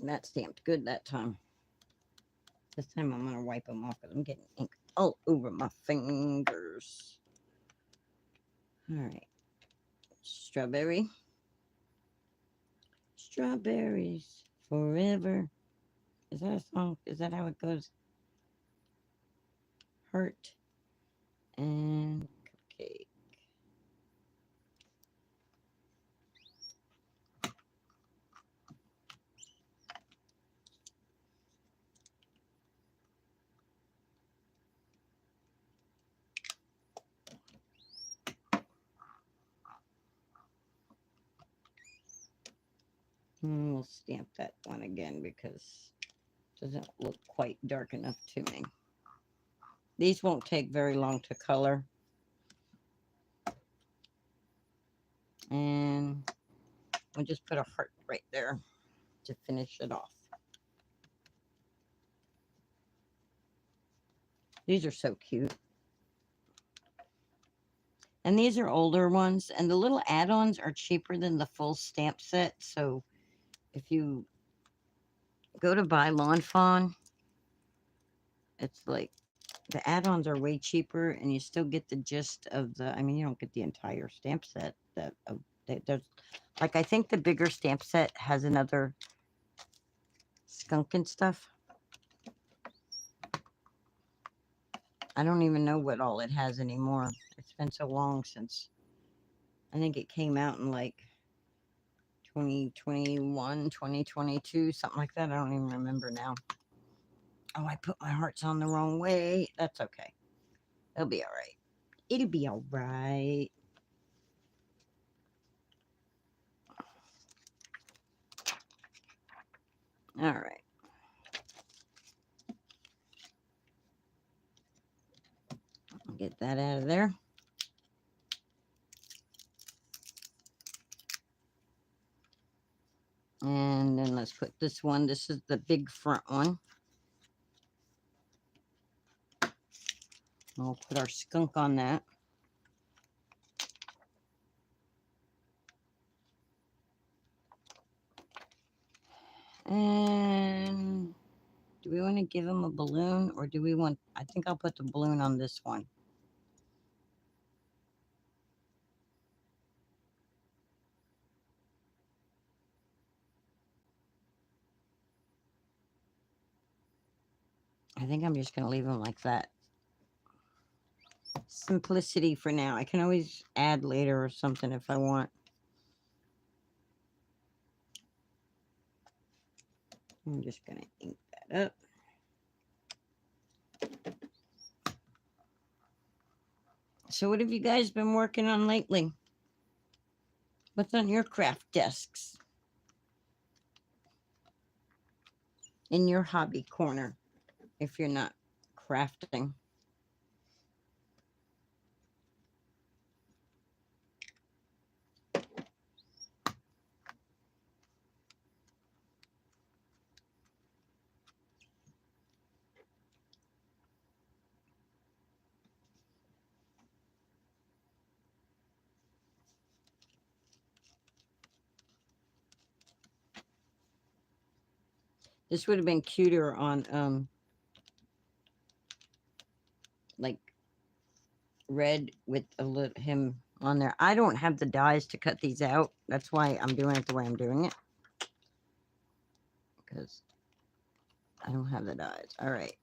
That stamped good that time. This time I'm going to wipe them off because I'm getting ink all over my fingers. All right. Strawberry. Strawberries forever. Is that a song? Is that how it goes? Heart and cupcake. We'll stamp that one again because it doesn't look quite dark enough to me. These won't take very long to color. And we'll just put a heart right there to finish it off. These are so cute. And these are older ones, and the little add-ons are cheaper than the full stamp set. So if you go to buy Lawn Fawn, it's like the add-ons are way cheaper, and you still get the gist of the. I mean, you don't get the entire stamp set. There's like I think the bigger stamp set has another skunk and stuff. I don't even know what all it has anymore. It's been so long since. I think it came out in like 2021, 2022, something like that. I don't even remember now. Oh, I put my hearts on the wrong way. That's okay. It'll be all right. It'll be all right. All right. Get that out of there. And then let's put this one. This is the big front one. We'll put our skunk on that. And do we want to give him a balloon or do we want, I think I'll put the balloon on this one. I think I'm just going to leave him like that. Simplicity for now. I can always add later or something if I want. I'm just going to ink that up. So what have you guys been working on lately? What's on your craft desks? In your hobby corner, if you're not crafting. This would have been cuter on like red with a little him on there. I don't have the dies to cut these out. That's why I'm doing it the way I'm doing it. Because I don't have the dies. All right.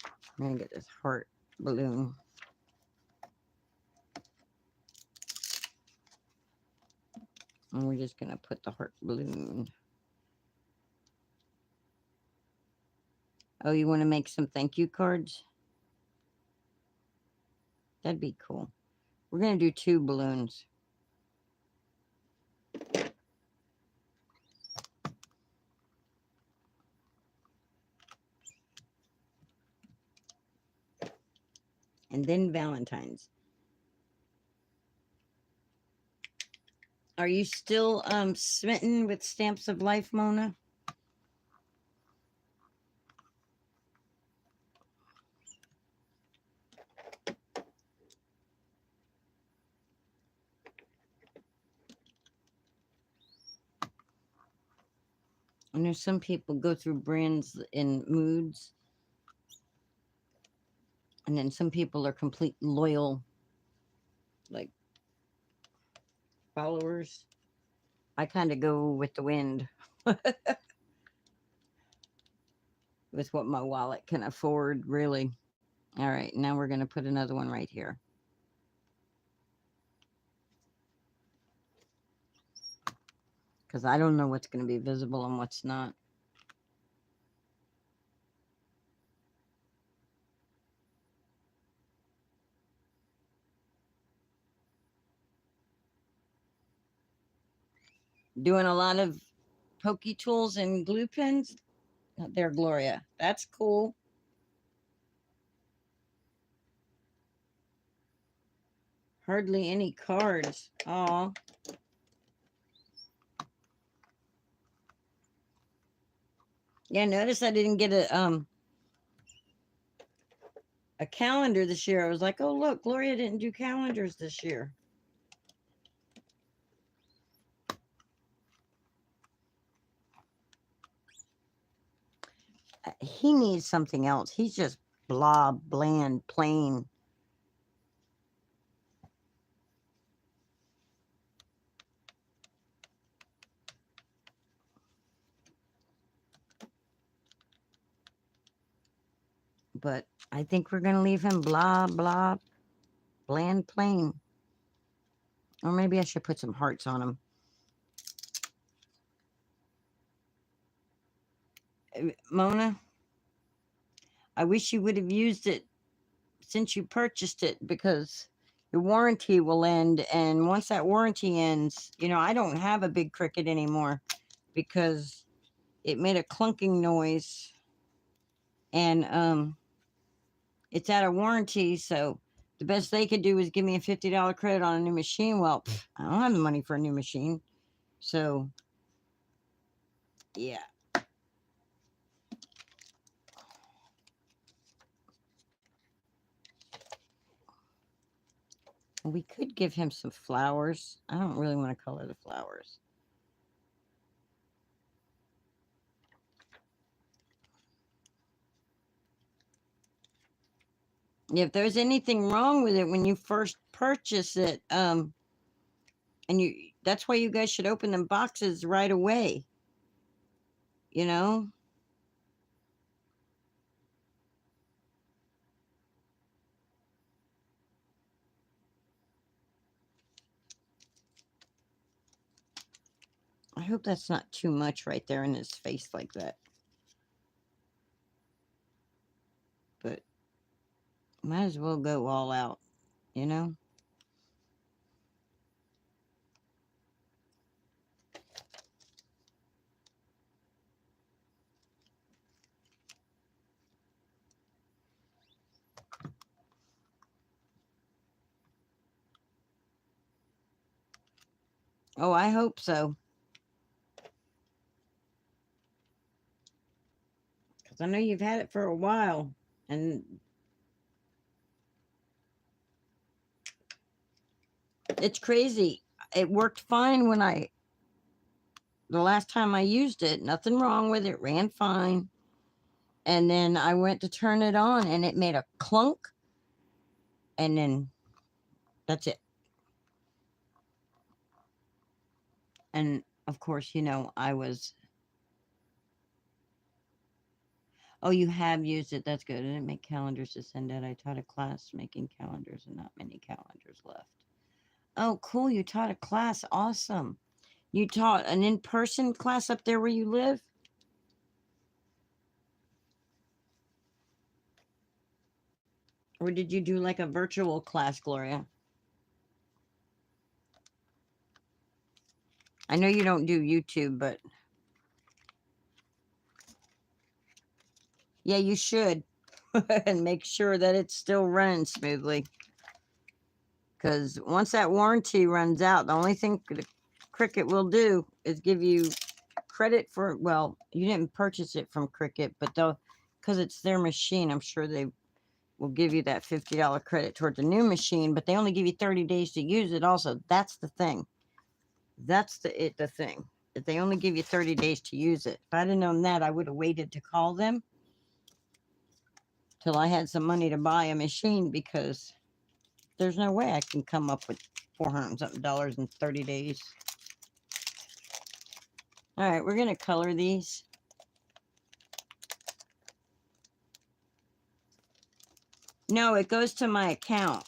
I'm going to get this heart balloon. And we're just going to put the heart balloon. Oh, you want to make some thank you cards? That'd be cool. We're going to do 2 balloons. And then Valentine's. Are you still smitten with Stamps of Life, Mona? I know some people go through brands in moods. And then some people are complete loyal, like, followers. I kind of go with the wind. With what my wallet can afford, really. All right, now we're going to put another one right here. Because I don't know what's going to be visible and what's not. Doing a lot of pokey tools and glue pens. There, Gloria. That's cool. Hardly any cards. Aw. Yeah, notice I didn't get a calendar this year. I was like, oh look, Gloria didn't do calendars this year. He needs something else. He's just blah, bland, plain. But I think we're gonna leave him blah, blah, bland, plain. Or maybe I should put some hearts on him. Mona, I wish you would have used it since you purchased it, because your warranty will end, and once that warranty ends, you know, I don't have a big Cricut anymore because it made a clunking noise, and it's out of warranty. So the best they could do is give me a $50 credit on a new machine. Well, I don't have the money for a new machine, so yeah. We could give him some flowers. I don't really want to color the flowers. If there's anything wrong with it when you first purchase it, and that's why you guys should open them boxes right away. You know? I hope that's not too much right there in his face like that. But might as well go all out, you know? Oh, I hope so. Because I know you've had it for a while. And it's crazy. It worked fine the last time I used it. Nothing wrong with it. Ran fine. And then I went to turn it on and it made a clunk. And then that's it. And of course, you know, I was, oh, you have used it. That's good. I didn't make calendars to send out. I taught a class making calendars and not many calendars left. Oh, cool. You taught a class. Awesome. You taught an in-person class up there where you live? Or did you do like a virtual class, Gloria? I know you don't do YouTube, but yeah, you should. And make sure that it's still running smoothly. Because once that warranty runs out, the only thing the Cricut will do is give you credit for, well, you didn't purchase it from Cricut, but they'll, because it's their machine, I'm sure they will give you that $50 credit towards a new machine, but they only give you 30 days to use it also. That's the thing. That's the thing. That they only give you 30 days to use it. If I'd have known that, I would have waited to call them till I had some money to buy a machine, because there's no way I can come up with $400 something in 30 days. All right, we're going to color these. No, it goes to my account.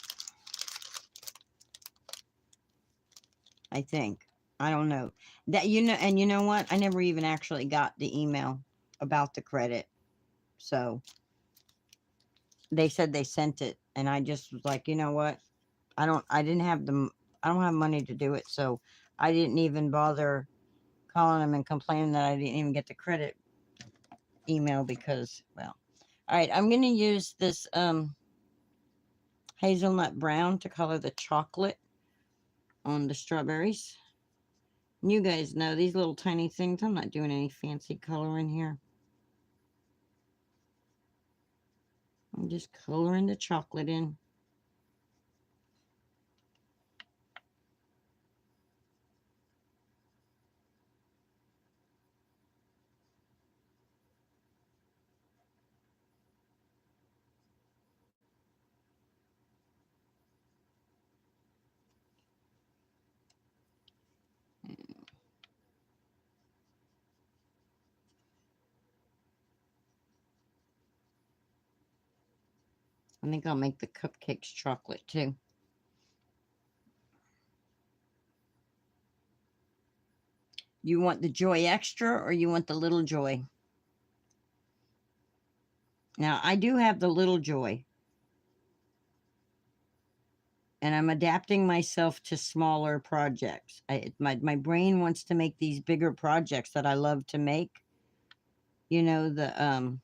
I think. I don't know. That, you know, and you know what? I never even actually got the email about the credit. So they said they sent it, and I just was like, you know what? I don't have money to do it, so I didn't even bother calling them and complaining that I didn't even get the credit email because, well. All right, I'm going to use this hazelnut brown to color the chocolate on the strawberries. And you guys know these little tiny things. I'm not doing any fancy coloring here. I'm just coloring the chocolate in. I think I'll make the cupcakes chocolate too. You want the Joy Extra or you want the Little Joy? Now, I do have the Little Joy. And I'm adapting myself to smaller projects. My brain wants to make these bigger projects that I love to make. You know, the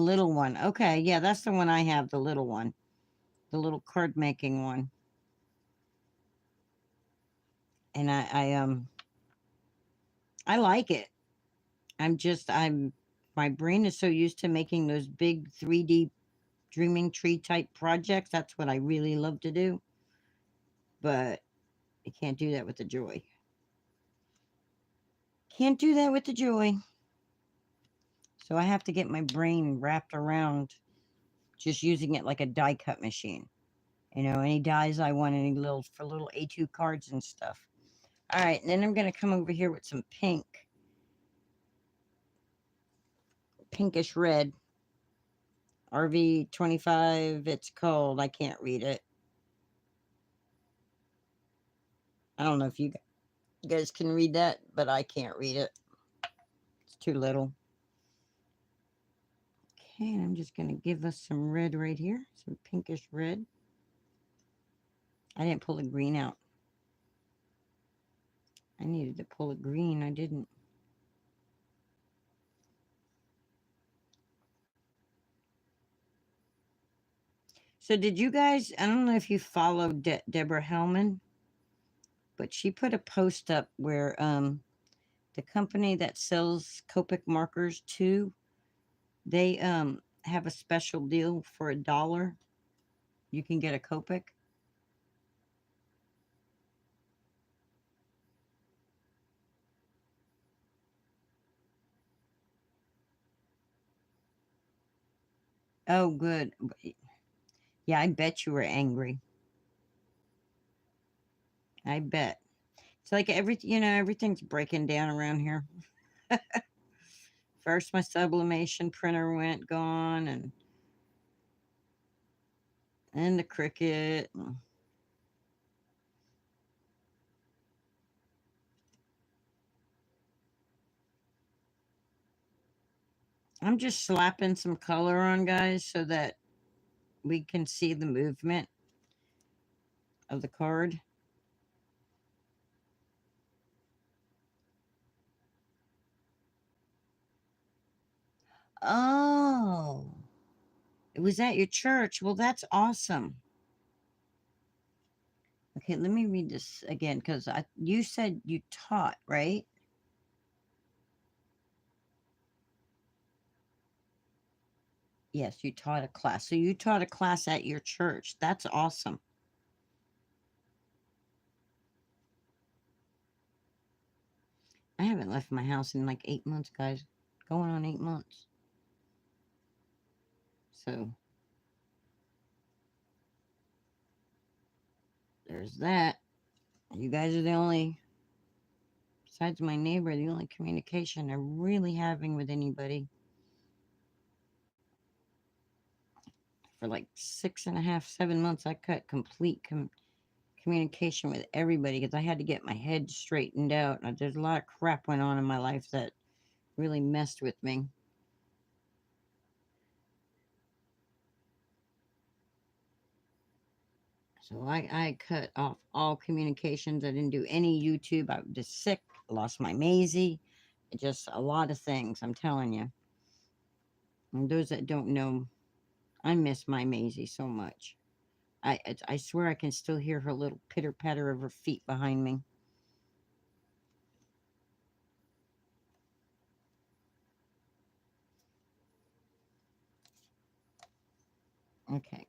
little one. Okay, yeah, that's the one I have, the little one. The little card making one. And I like it. My brain is so used to making those big 3D dreaming tree type projects. That's what I really love to do. But I can't do that with the Joy. Can't do that with the Joy. So I have to get my brain wrapped around just using it like a die cut machine. You know, any dies I want, any little A2 cards and stuff. All right, and then I'm going to come over here with some pinkish red. RV25, it's cold. I can't read it. I don't know if you guys can read that, but I can't read it. It's too little. Okay, and I'm just going to give us some red right here, some pinkish red. I didn't pull the green out. I needed to pull a green. I didn't. So did you guys, I don't know if you follow Deborah Hellman, but she put a post up where the company that sells Copic markers too, they have a special deal for $1. You can get a Copic. Oh, good. Yeah, I bet you were angry. I bet. It's like everything's breaking down around here. First, my sublimation printer went gone, and then the Cricut. I'm just slapping some color on, guys, so that we can see the movement of the card. Oh, it was at your church. Well, that's awesome. Okay, let me read this again because you said you taught, right? Yes, you taught a class. So you taught a class at your church. That's awesome. I haven't left my house in like 8 months, guys. Going on 8 months. So there's that. You guys are the only, besides my neighbor, the only communication I'm really having with anybody. For like 6.5, 7 months, I cut complete communication with everybody because I had to get my head straightened out. There's a lot of crap went on in my life that really messed with me. So I cut off all communications. I didn't do any YouTube. I was just sick. Lost my Maisie. Just a lot of things, I'm telling you. And those that don't know, I miss my Maisie so much. I swear I can still hear her little pitter patter of her feet behind me. Okay.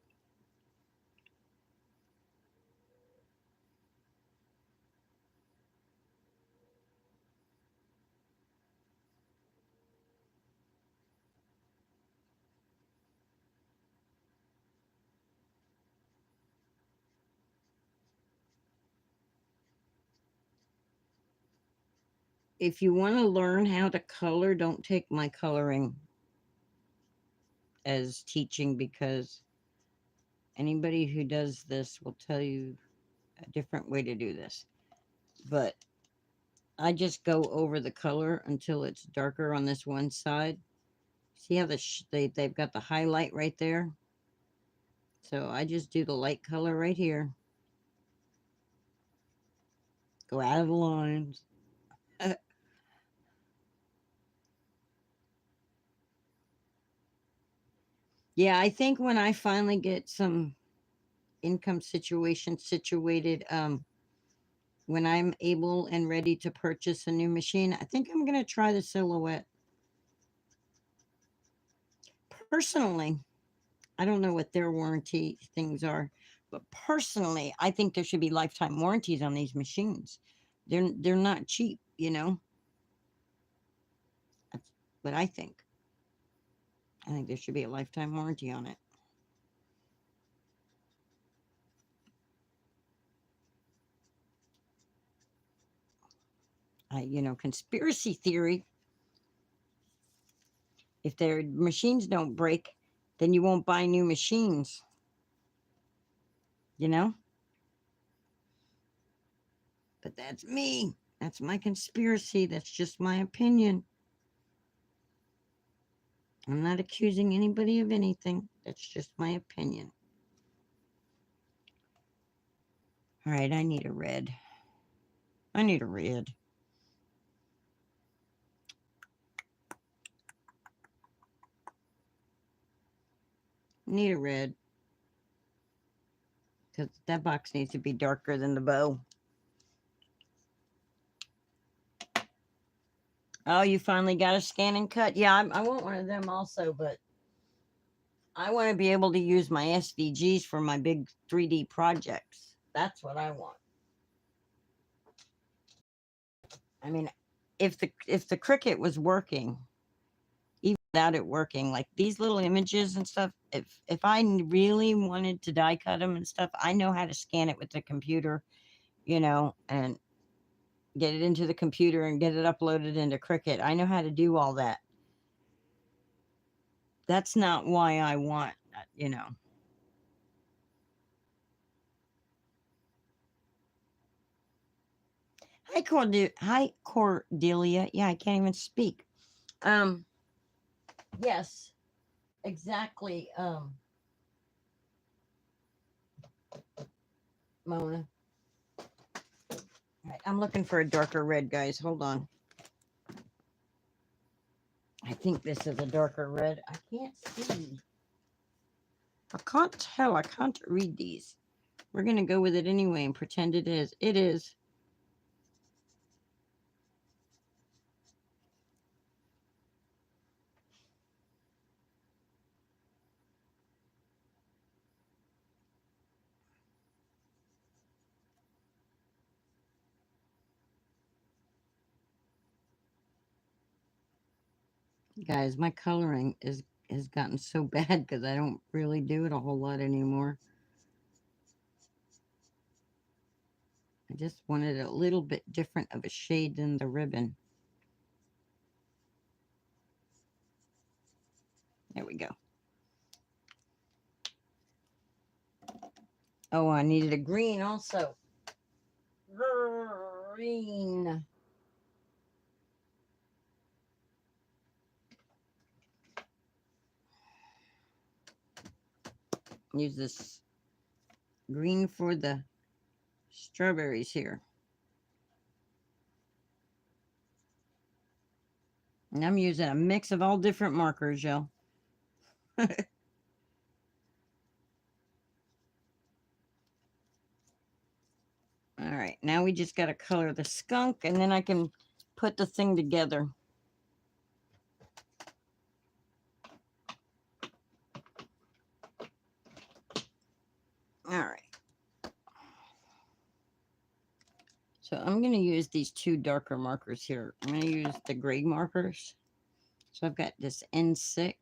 If you want to learn how to color, don't take my coloring as teaching, because anybody who does this will tell you a different way to do this. But I just go over the color until it's darker on this one side. See how they've got the highlight right there? So I just do the light color right here. Go out of the lines. Yeah, I think when I finally get some income situation situated, when I'm able and ready to purchase a new machine, I think I'm going to try the Silhouette. Personally, I don't know what their warranty things are, but personally, I think there should be lifetime warranties on these machines. They're not cheap, you know. That's what I think. I think there should be a lifetime warranty on it. Conspiracy theory. If their machines don't break, then you won't buy new machines. You know. But that's me. That's my conspiracy. That's just my opinion. I'm not accusing anybody of anything. That's just my opinion. All right, I need a red. I need a red. Need a red. Because that box needs to be darker than the bow. Oh, you finally got a scan and cut? Yeah, I want one of them also, but I want to be able to use my SVGs for my big 3D projects. That's what I want. I mean, if the Cricut was working, even without it working, like these little images and stuff, if I really wanted to die cut them and stuff, I know how to scan it with the computer, and get it into the computer and get it uploaded into Cricut. I know how to do all that. That's not why I want, Hi, Cordelia. Yeah, I can't even speak. Um, yes, exactly. Mona. All right, I'm looking for a darker red, guys. Hold on. I think this is a darker red. I can't see. I can't tell. I can't read these. We're going to go with it anyway and pretend it is. It is. Guys, my coloring has gotten so bad because I don't really do it a whole lot anymore. I just wanted a little bit different of a shade than the ribbon. There we go. Oh, I needed a green also. Green. Use this green for the strawberries here. And I'm using a mix of all different markers, y'all. All right, now we just got to color the skunk, and then I can put the thing together. All right. So I'm going to use these two darker markers here. I'm going to use the gray markers. So I've got this N6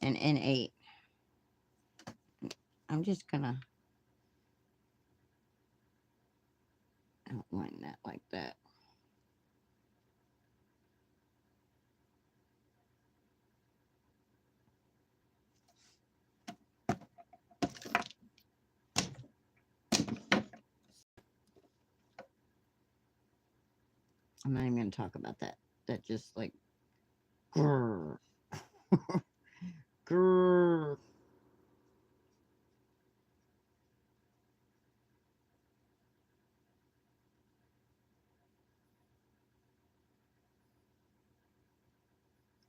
and N8. I'm just going to outline that like that. I'm not even going to talk about that. That just like, grrr. Grrr.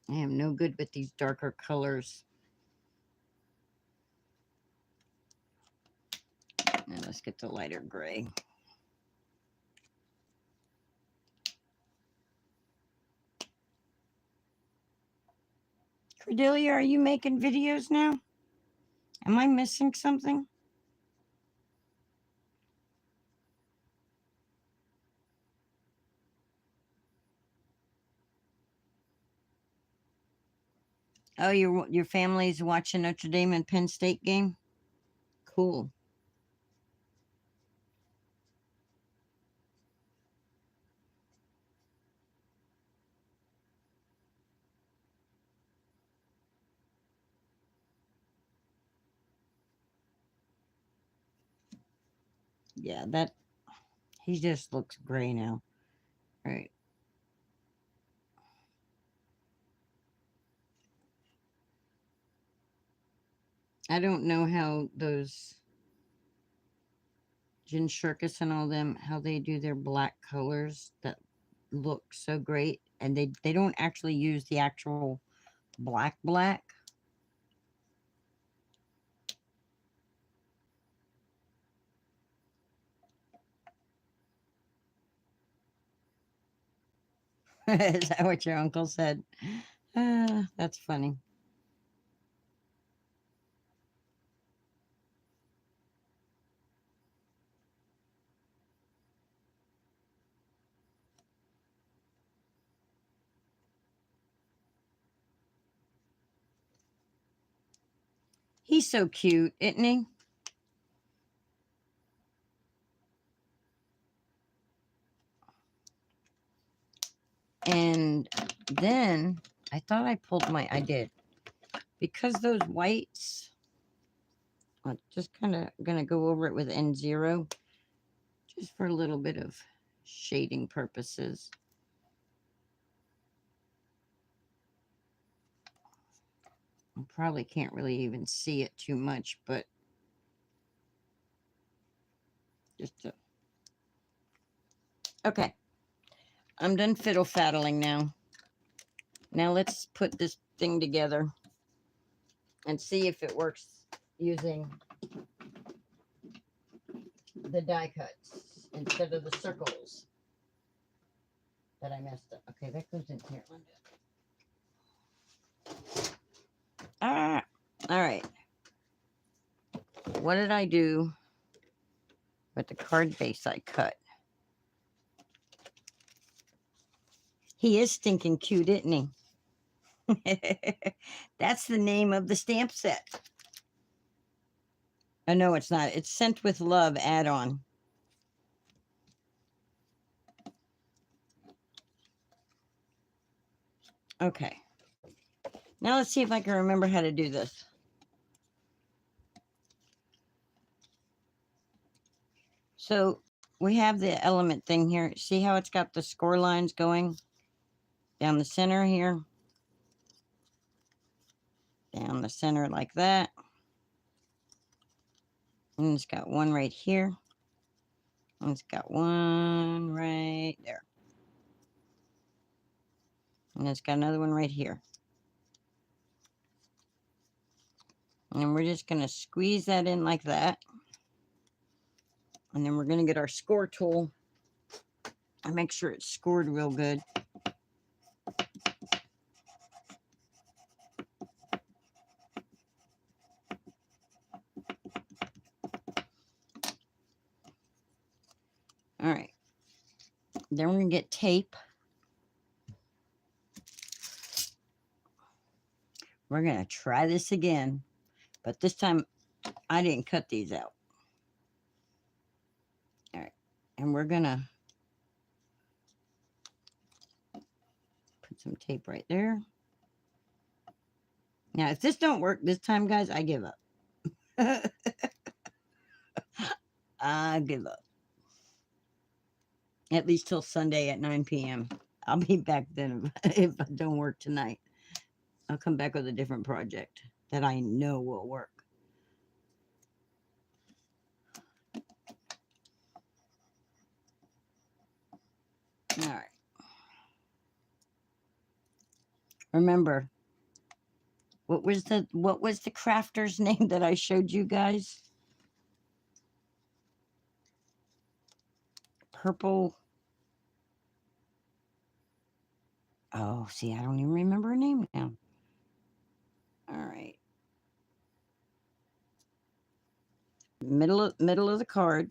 I am no good with these darker colors. Now let's get the lighter gray. Cordelia, are you making videos now? Am I missing something? Oh, your family's watching Notre Dame and Penn State game? Cool. Yeah, that he just looks gray now. All right. I don't know how those Gin Shirkus and all them, how they do their black colors that look so great. And they don't actually use the actual black. Is that what your uncle said? That's funny. He's so cute, isn't he? And then I thought I pulled I did. Because those whites, I'm just kind of going to go over it with N0 just for a little bit of shading purposes. I probably can't really even see it too much, but just to... Okay. I'm done fiddle faddling now. Now let's put this thing together and see if it works using the die cuts instead of the circles that I messed up. Okay, that goes in here, Linda. Ah, all right. What did I do with the card base I cut? He is stinking cute, isn't he? That's the name of the stamp set. Oh, no, it's not. It's Sent with Love add-on. Okay. Now let's see if I can remember how to do this. So we have the element thing here. See how it's got the score lines going down the center here? Down the center like that. And it's got one right here. And it's got one right there. And it's got another one right here. And then we're just going to squeeze that in like that. And then we're going to get our score tool and make sure it's scored real good. All right. Then we're going to get tape. We're going to try this again. But this time, I didn't cut these out. All right. And we're going to put some tape right there. Now, if this don't work this time, guys, I give up. I give up. At least till Sunday at 9 p.m. I'll be back then if it don't work tonight. I'll come back with a different project that I know will work. All right. Remember, what was the crafter's name that I showed you guys? Purple. Oh, see, I don't even remember her name now. All right. Middle of the card.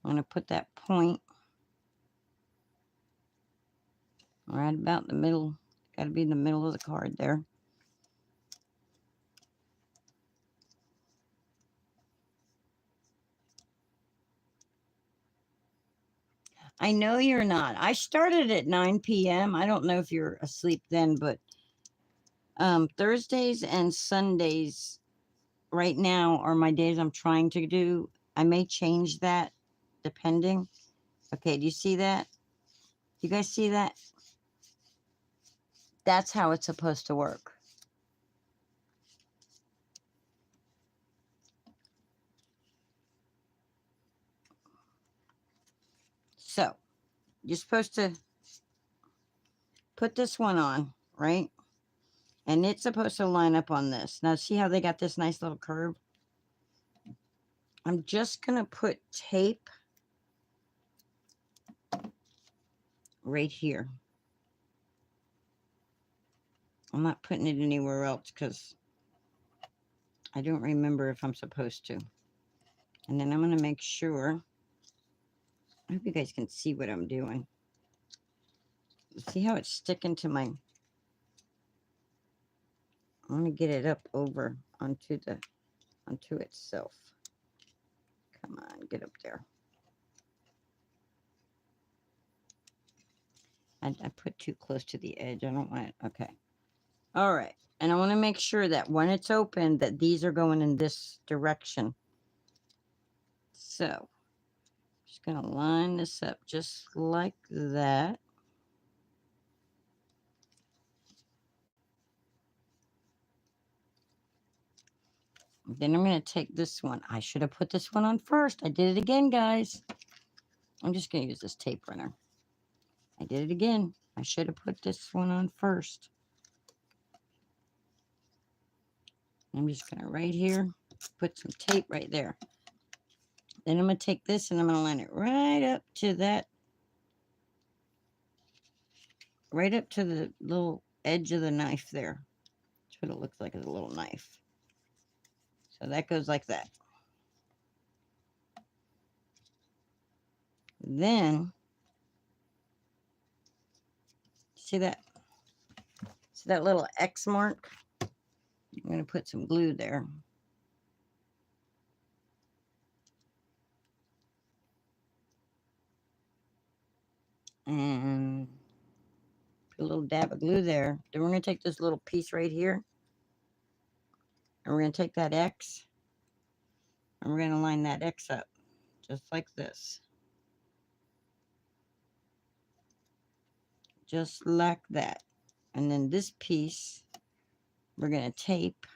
I'm going to put that point right about the middle. Got to be in the middle of the card there. I know you're not. I started at 9 p.m. I don't know if you're asleep then, but Thursdays and Sundays right now are my days I'm trying to do. I may change that depending. Okay, do you see that? You guys see that? That's how it's supposed to work. So, you're supposed to put this one on, right? And it's supposed to line up on this. Now, see how they got this nice little curve? I'm just going to put tape right here. I'm not putting it anywhere else because I don't remember if I'm supposed to. And then I'm going to make sure. I hope you guys can see what I'm doing. See how it's sticking to my... I want to get it up over onto itself. Come on, get up there. I put too close to the edge. I don't want it. Okay. All right. And I want to make sure that when it's open, that these are going in this direction. So, just going to line this up just like that. Then I'm going to take this one. I should have put this one on first. I did it again, guys. I'm just going to use this tape runner. I did it again. I should have put this one on first. I'm just going to right here, put some tape right there. Then I'm going to take this and I'm going to line it right up to that, right up to the little edge of the knife there. That's what it looks like, as a little knife. So that goes like that. Then, see that little X mark? I'm going to put some glue there. And put a little dab of glue there. Then we're going to take this little piece right here. And we're going to take that X. And we're going to line that X up. Just like this. Just like that. And then this piece, we're going to tape.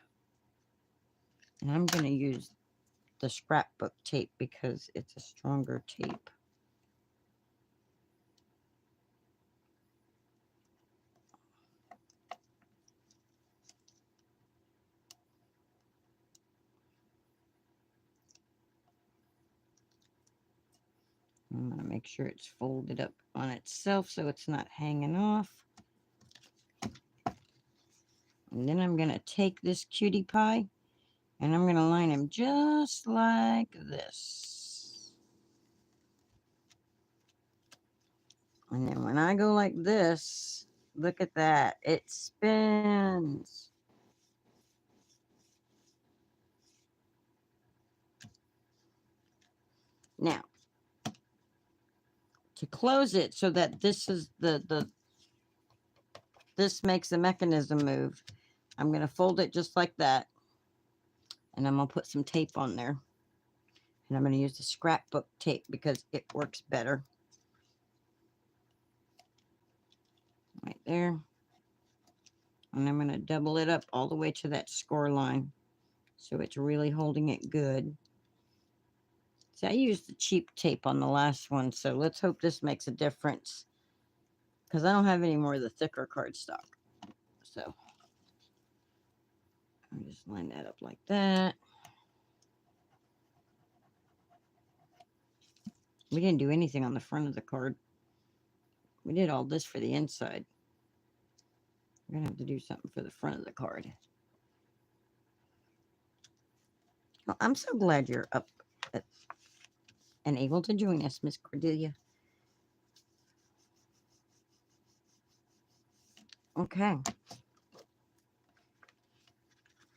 And I'm going to use the scrapbook tape because it's a stronger tape. I'm going to make sure it's folded up on itself so it's not hanging off. And then I'm going to take this cutie pie and I'm going to line him just like this. And then when I go like this, look at that. It spins. Now, to close it so that this is this makes the mechanism move, I'm going to fold it just like that. And I'm going to put some tape on there. And I'm going to use the scrapbook tape because it works better. Right there. And I'm going to double it up all the way to that score line. So it's really holding it good. See, I used the cheap tape on the last one. So let's hope this makes a difference. Because I don't have any more of the thicker cardstock. So I'll just line that up like that. We didn't do anything on the front of the card. We did all this for the inside. We're going to have to do something for the front of the card. Well, I'm so glad you're up and able to join us, Miss Cordelia. Okay.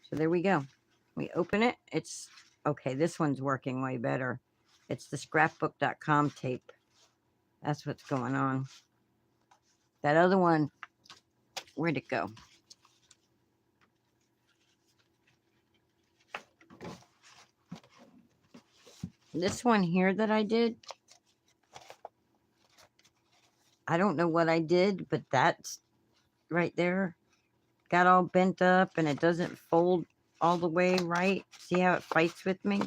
So there we go. We open it. It's okay. This one's working way better. It's the scrapbook.com tape. That's what's going on. That other one, where'd it go? This one here that I did, I don't know what I did, but that's right there. Got all bent up and it doesn't fold all the way right. See how it fights with me?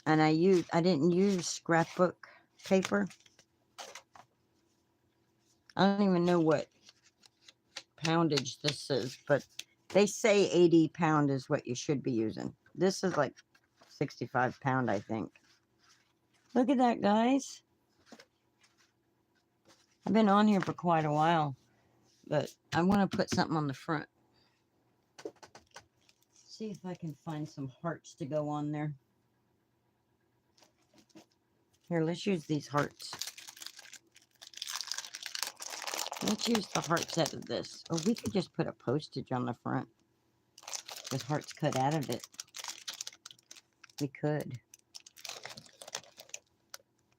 And I didn't use scrapbook paper. I don't even know what poundage this is, but they say 80 pound is what you should be using. This is like 65 pound, I think. Look at that, guys. I've been on here for quite a while, but I want to put something on the front. See if I can find some hearts to go on there. Here, let's use these hearts. Let's use the hearts out of this. Or we could just put a postage on the front with hearts cut out of it. We could.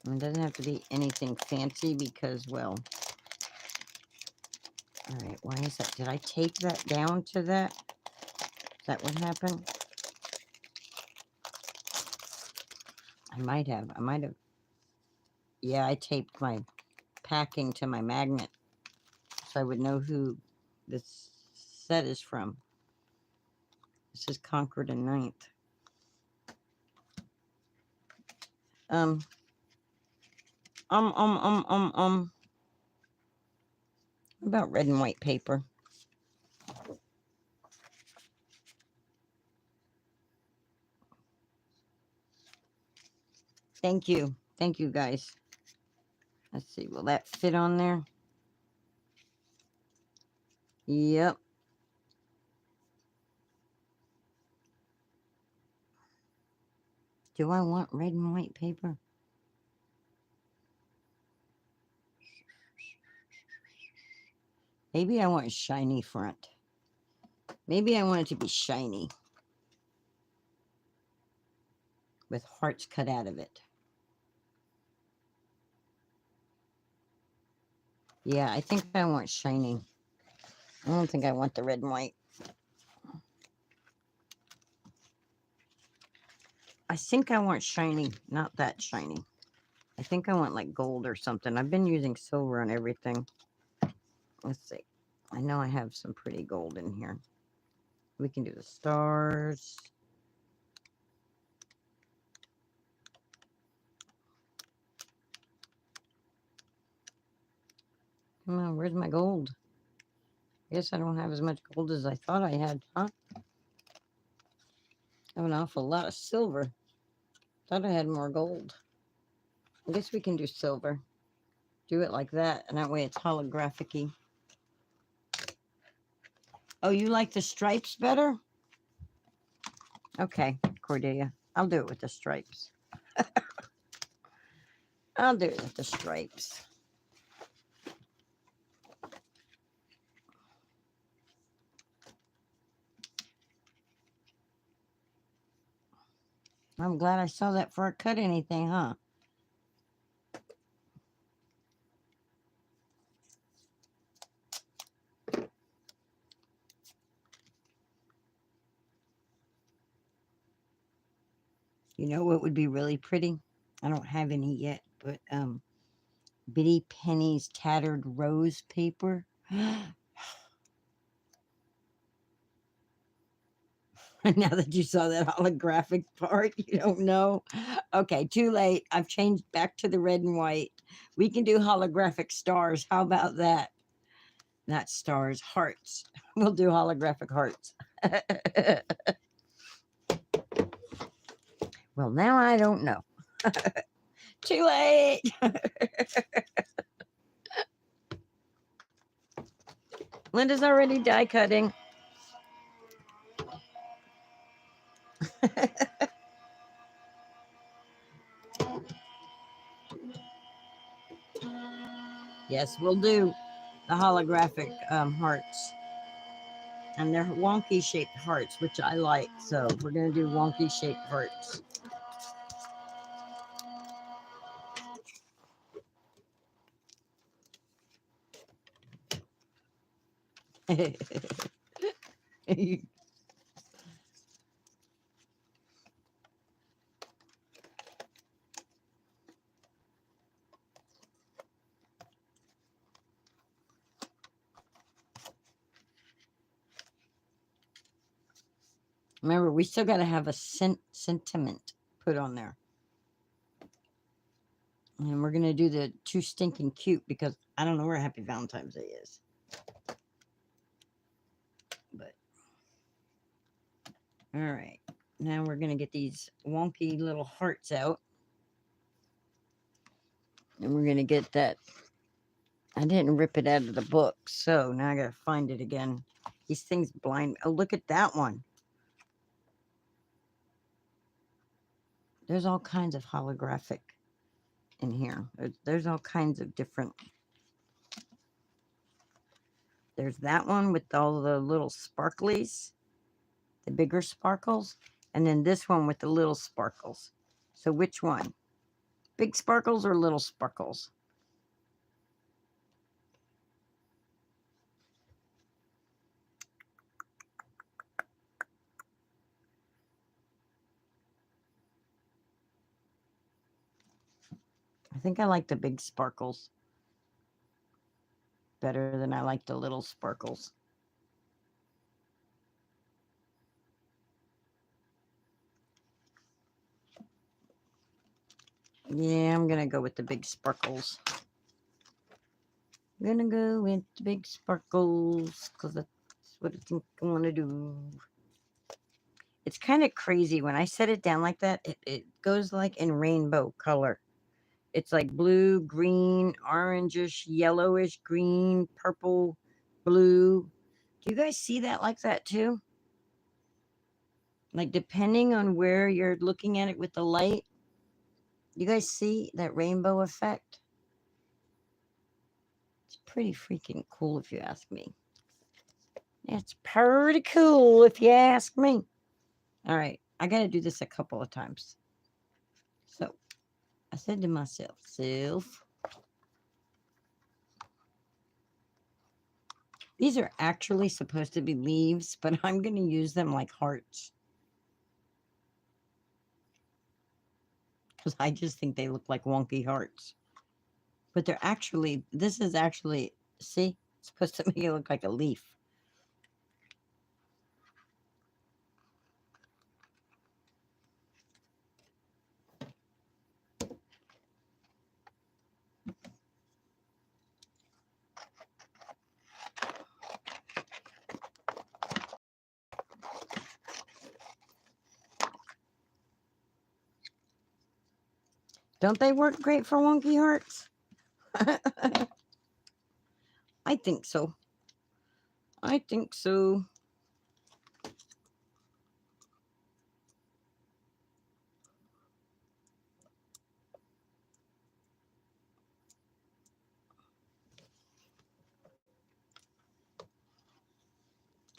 It doesn't have to be anything fancy because, well... Alright, why is that? Did I tape that down to that? Is that what happened? I might have. Yeah, I taped my packing to my magnet so I would know who this set is from. This is Concord and 9th. What about red and white paper? Thank you. Thank you, guys. Let's see. Will that fit on there? Yep. Do I want red and white paper? Maybe I want a shiny front. Maybe I want it to be shiny. With hearts cut out of it. Yeah, I think I want shiny. I don't think I want the red and white. I think I want shiny, not that shiny. I think I want like gold or something. I've been using silver on everything. Let's see. I know I have some pretty gold in here. We can do the stars. Come on, where's my gold? I guess I don't have as much gold as I thought I had, huh? I have an awful lot of silver. Thought I had more gold. I guess we can do silver. Do it like that, and that way it's holographic-y. Oh, you like the stripes better? Okay, Cordelia. I'll do it with the stripes. I'll do it with the stripes. I'm glad I saw that before I cut anything, huh? You know what would be really pretty? I don't have any yet, but Bitty Penny's tattered rose paper. Now that you saw that holographic part, you don't know. Okay, too late. I've changed back to the red and white. We can do holographic stars. How about that? Not stars, hearts. We'll do holographic hearts. Well, now I don't know. Too late. Linda's already die cutting. Yes, we'll do the holographic hearts. And they're wonky shaped hearts, which I like. So we're going to do wonky shaped hearts. Remember, we still got to have a sentiment put on there. And we're going to do the too stinking cute because I don't know where Happy Valentine's Day is. But, all right. Now we're going to get these wonky little hearts out. And we're going to get that. I didn't rip it out of the book, so now I got to find it again. These things blind. Oh, look at that one. There's all kinds of holographic in here. There's all kinds of different. There's that one with all the little sparklies, the bigger sparkles, and then this one with the little sparkles. So which one? Big sparkles or little sparkles? I think I like the big sparkles better than I like the little sparkles. Yeah, I'm gonna go with the big sparkles. I'm gonna go with the big sparkles because that's what I think I want to do. It's kind of crazy when I set it down like that. It goes like in rainbow color. It's like blue, green, orangish, yellowish, green, purple, blue. Do you guys see that like that too? Like depending on where you're looking at it with the light, you guys see that rainbow effect? It's pretty freaking cool if you ask me. It's pretty cool if you ask me. All right, I got to do this a couple of times. So I said to myself, these are actually supposed to be leaves, but I'm going to use them like hearts. Because I just think they look like wonky hearts. But they're actually, this is actually, see, it's supposed to make it look like a leaf. Don't they work great for wonky hearts? I think so. I think so.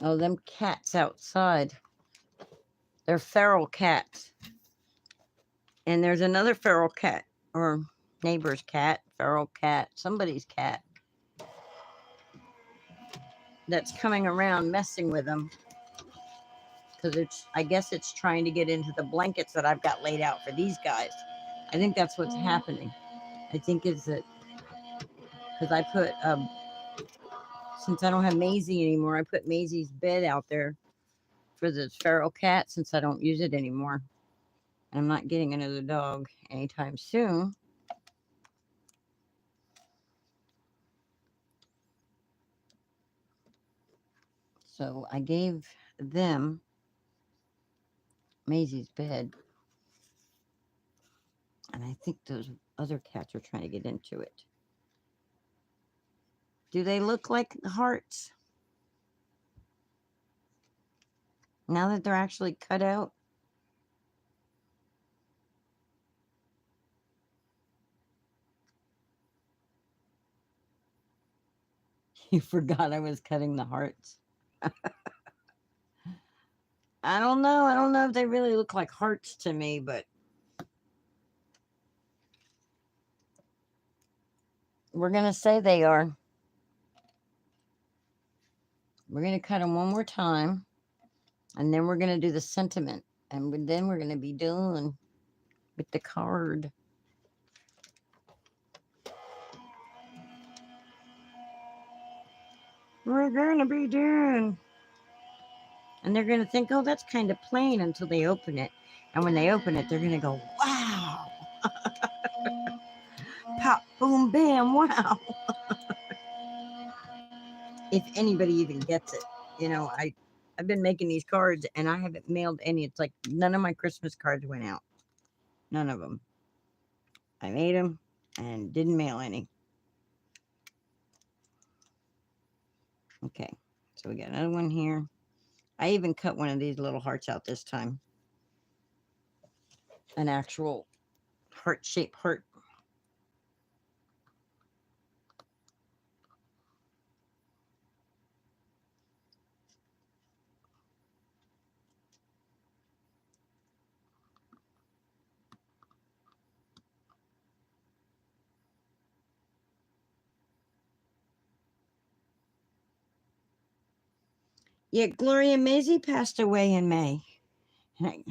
Oh, them cats outside. They're feral cats. And there's another feral cat, or neighbor's cat, feral cat, somebody's cat, that's coming around messing with them. Because I guess it's trying to get into the blankets that I've got laid out for these guys. I think that's what's happening. I think is that because I put, since I don't have Maisie anymore, I put Maisie's bed out there for this feral cat since I don't use it anymore. And I'm not getting another dog anytime soon. So I gave them Maisie's bed. And I think those other cats are trying to get into it. Do they look like hearts? Now that they're actually cut out? You forgot I was cutting the hearts. I don't know. I don't know if they really look like hearts to me, but we're going to say they are. We're going to cut them one more time, and then we're going to do the sentiment, and then we're going to be done with the card. We're going to be done. And they're going to think, oh, that's kind of plain until they open it. And when they open it, they're going to go, wow. Pop, boom, bam, wow. If anybody even gets it. You know, I've been making these cards and I haven't mailed any. It's like none of my Christmas cards went out. None of them. I made them and didn't mail any. Okay, so we got another one here. I even cut one of these little hearts out this time. An actual heart-shaped heart. Yeah, Gloria Maisie passed away in May. I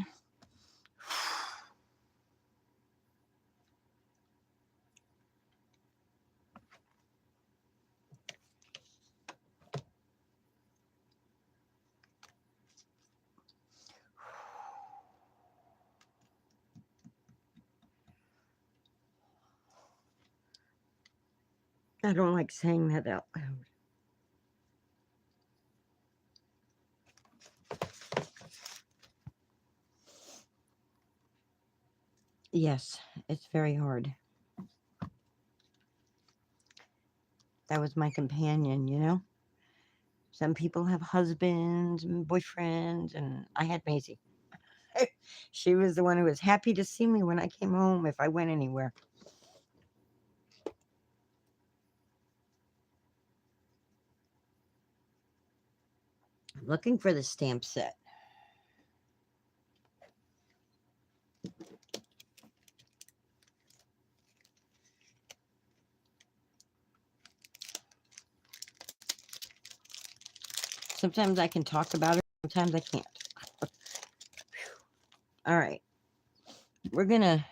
don't like saying that out loud. Yes, it's very hard. That was my companion, you know? Some people have husbands and boyfriends, and I had Maisie. She was the one who was happy to see me when I came home if I went anywhere. I'm looking for the stamp set. Sometimes I can talk about it, sometimes I can't. All right. We're going to,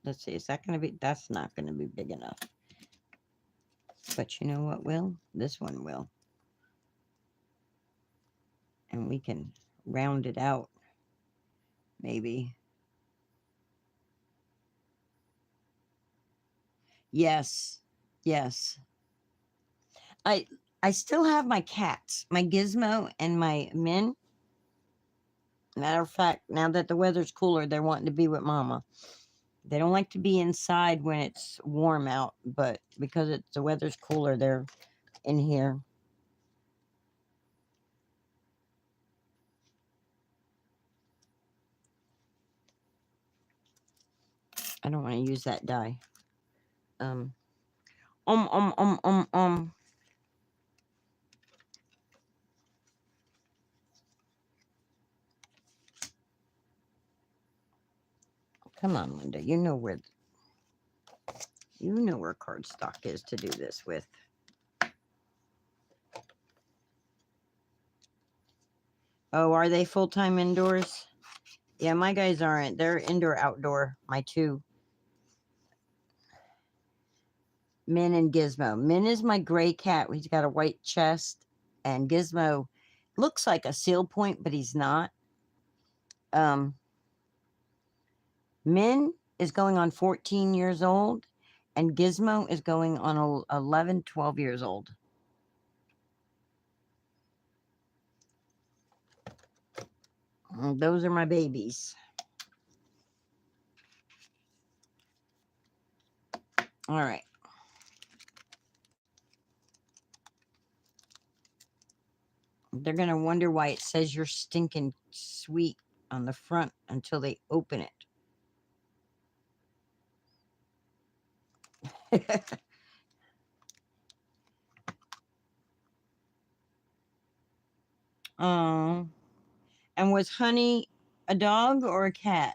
let's see, is that going to be, that's not going to be big enough. But you know what will? This one will. And we can round it out, maybe. Yes, yes. I still have my cats, my Gizmo and my Min. Matter of fact, now that the weather's cooler, they're wanting to be with mama. They don't like to be inside when it's warm out, but because the weather's cooler, they're in here. I don't want to use that dye. Um, um, um, um, um, um. Come on, Linda. You know where cardstock is to do this with. Oh, are they full-time indoors? Yeah, my guys aren't. They're indoor, outdoor. My two. Min and Gizmo. Min is my gray cat. He's got a white chest. And Gizmo looks like a seal point, but he's not. Min is going on 14 years old. And Gizmo is going on 11, 12 years old. And those are my babies. All right. They're going to wonder why it says you're stinking sweet on the front until they open it. Oh. And was Honey a dog or a cat?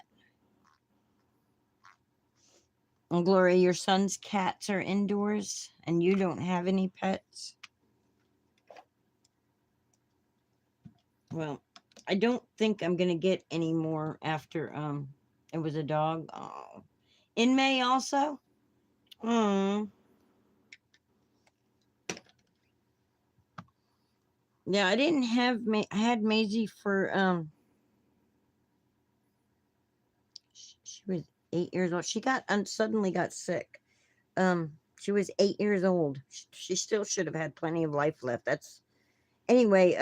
And Gloria, your son's cats are indoors and you don't have any pets? Well, I don't think I'm going to get any more after it was a dog. Oh. In May also? Oh. Yeah, I didn't have I had Maisie for she was 8 years old. She got suddenly got sick. She was 8 years old. She still should have had plenty of life left. That's anyway,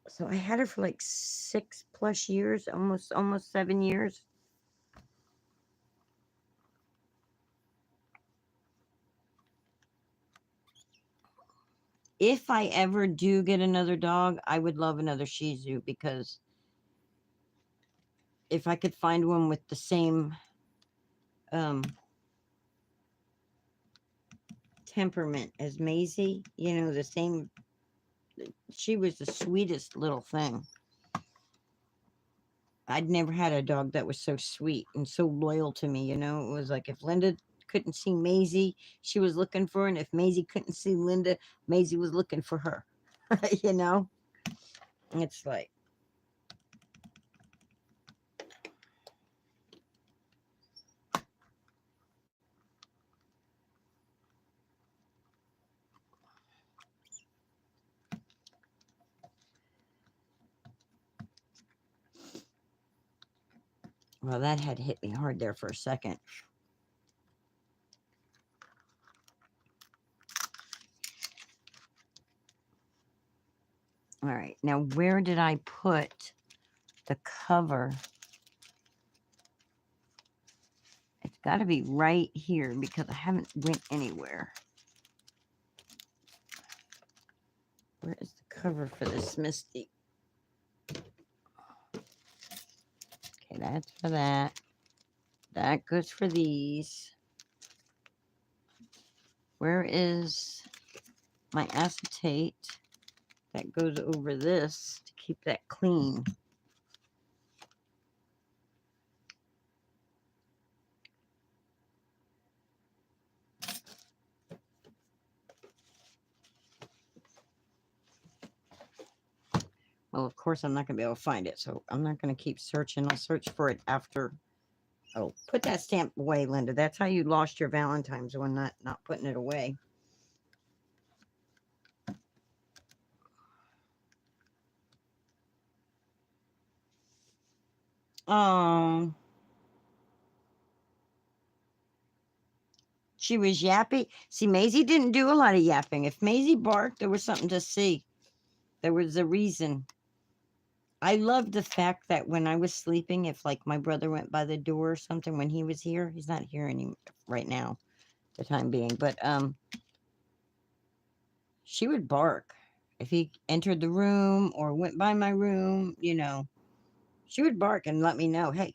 so I had her for like 6+ years, almost 7 years. If I ever do get another dog, I would love another Shih Tzu, because if I could find one with the same temperament as Maisie, you know, the same, she was the sweetest little thing. I'd never had a dog that was so sweet and so loyal to me, you know. It was like if Linda couldn't see Maisie, she was looking for her, and if Maisie couldn't see Linda, Maisie was looking for her. You know? It's like, well, that had hit me hard there for a second. All right, now where did I put the cover? It's got to be right here because I haven't went anywhere. Where is the cover for this Misty? Okay, that's for that. That goes for these. Where is my acetate that goes over this to keep that clean? Well, of course, I'm not going to be able to find it, so I'm not going to keep searching. I'll search for it after. Oh, put that stamp away, Linda. That's how you lost your Valentine's one, not putting it away. She was yappy. See, Maisie didn't do a lot of yapping. If Maisie barked, there was something to see. There was a reason. I love the fact that when I was sleeping, if like my brother went by the door or something when he was here, he's not here any right now, the time being, but she would bark if he entered the room or went by my room. You know, she would bark and let me know, hey,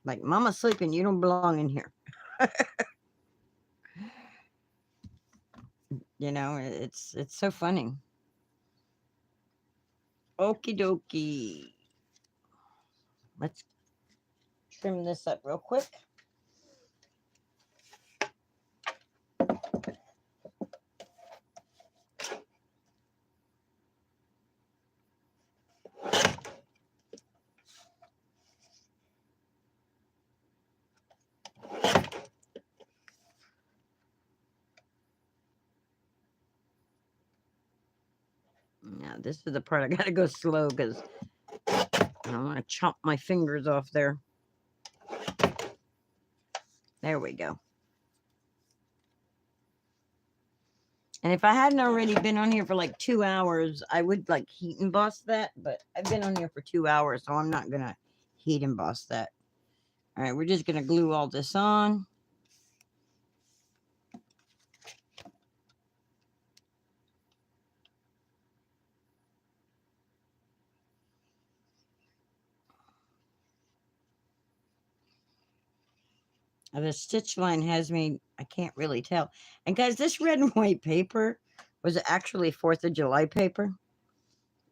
like Mama's sleeping, you don't belong in here. You know, it's so funny. Okie dokie. Let's trim this up real quick. Now this is the part I gotta go slow because I don't want to chop my fingers off there. There we go. And if I hadn't already been on here for like 2 hours, I would like heat emboss that, but I've been on here for 2 hours, so I'm not gonna heat emboss that. All right, we're just gonna glue all this on. The stitch line has me, I can't really tell. And guys, this red and white paper was actually 4th of July paper.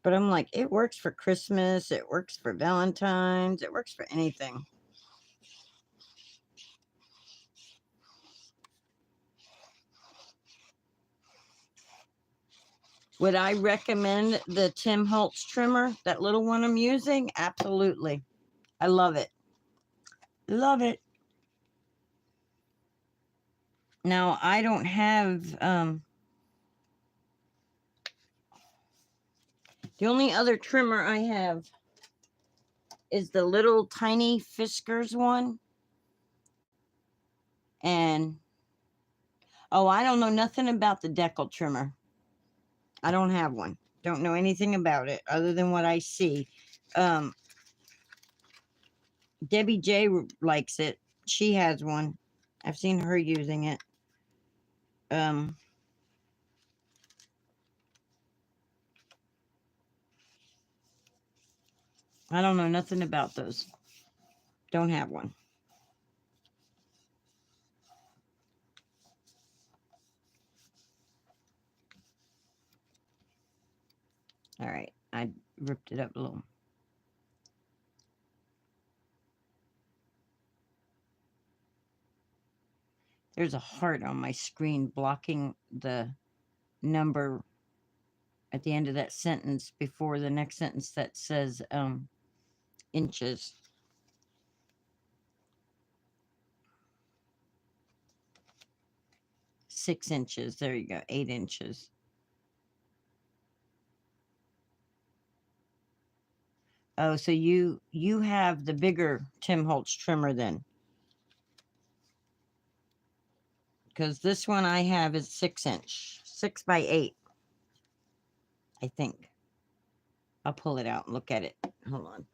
But I'm like, it works for Christmas. It works for Valentine's. It works for anything. Would I recommend the Tim Holtz trimmer, that little one I'm using? Absolutely. I love it. Love it. Now, I don't have, the only other trimmer I have is the little tiny Fiskars one. And, oh, I don't know nothing about the Deckle trimmer. I don't have one. Don't know anything about it other than what I see. Debbie J likes it. She has one. I've seen her using it. I don't know nothing about those. Don't have one. All right. I ripped it up a little. There's a heart on my screen blocking the number at the end of that sentence before the next sentence that says inches. Six inches. There you go. 8 inches. Oh, so you have the bigger Tim Holtz trimmer then. Because this one I have is 6 inch. 6 by 8. I think. I'll pull it out and look at it. Hold on.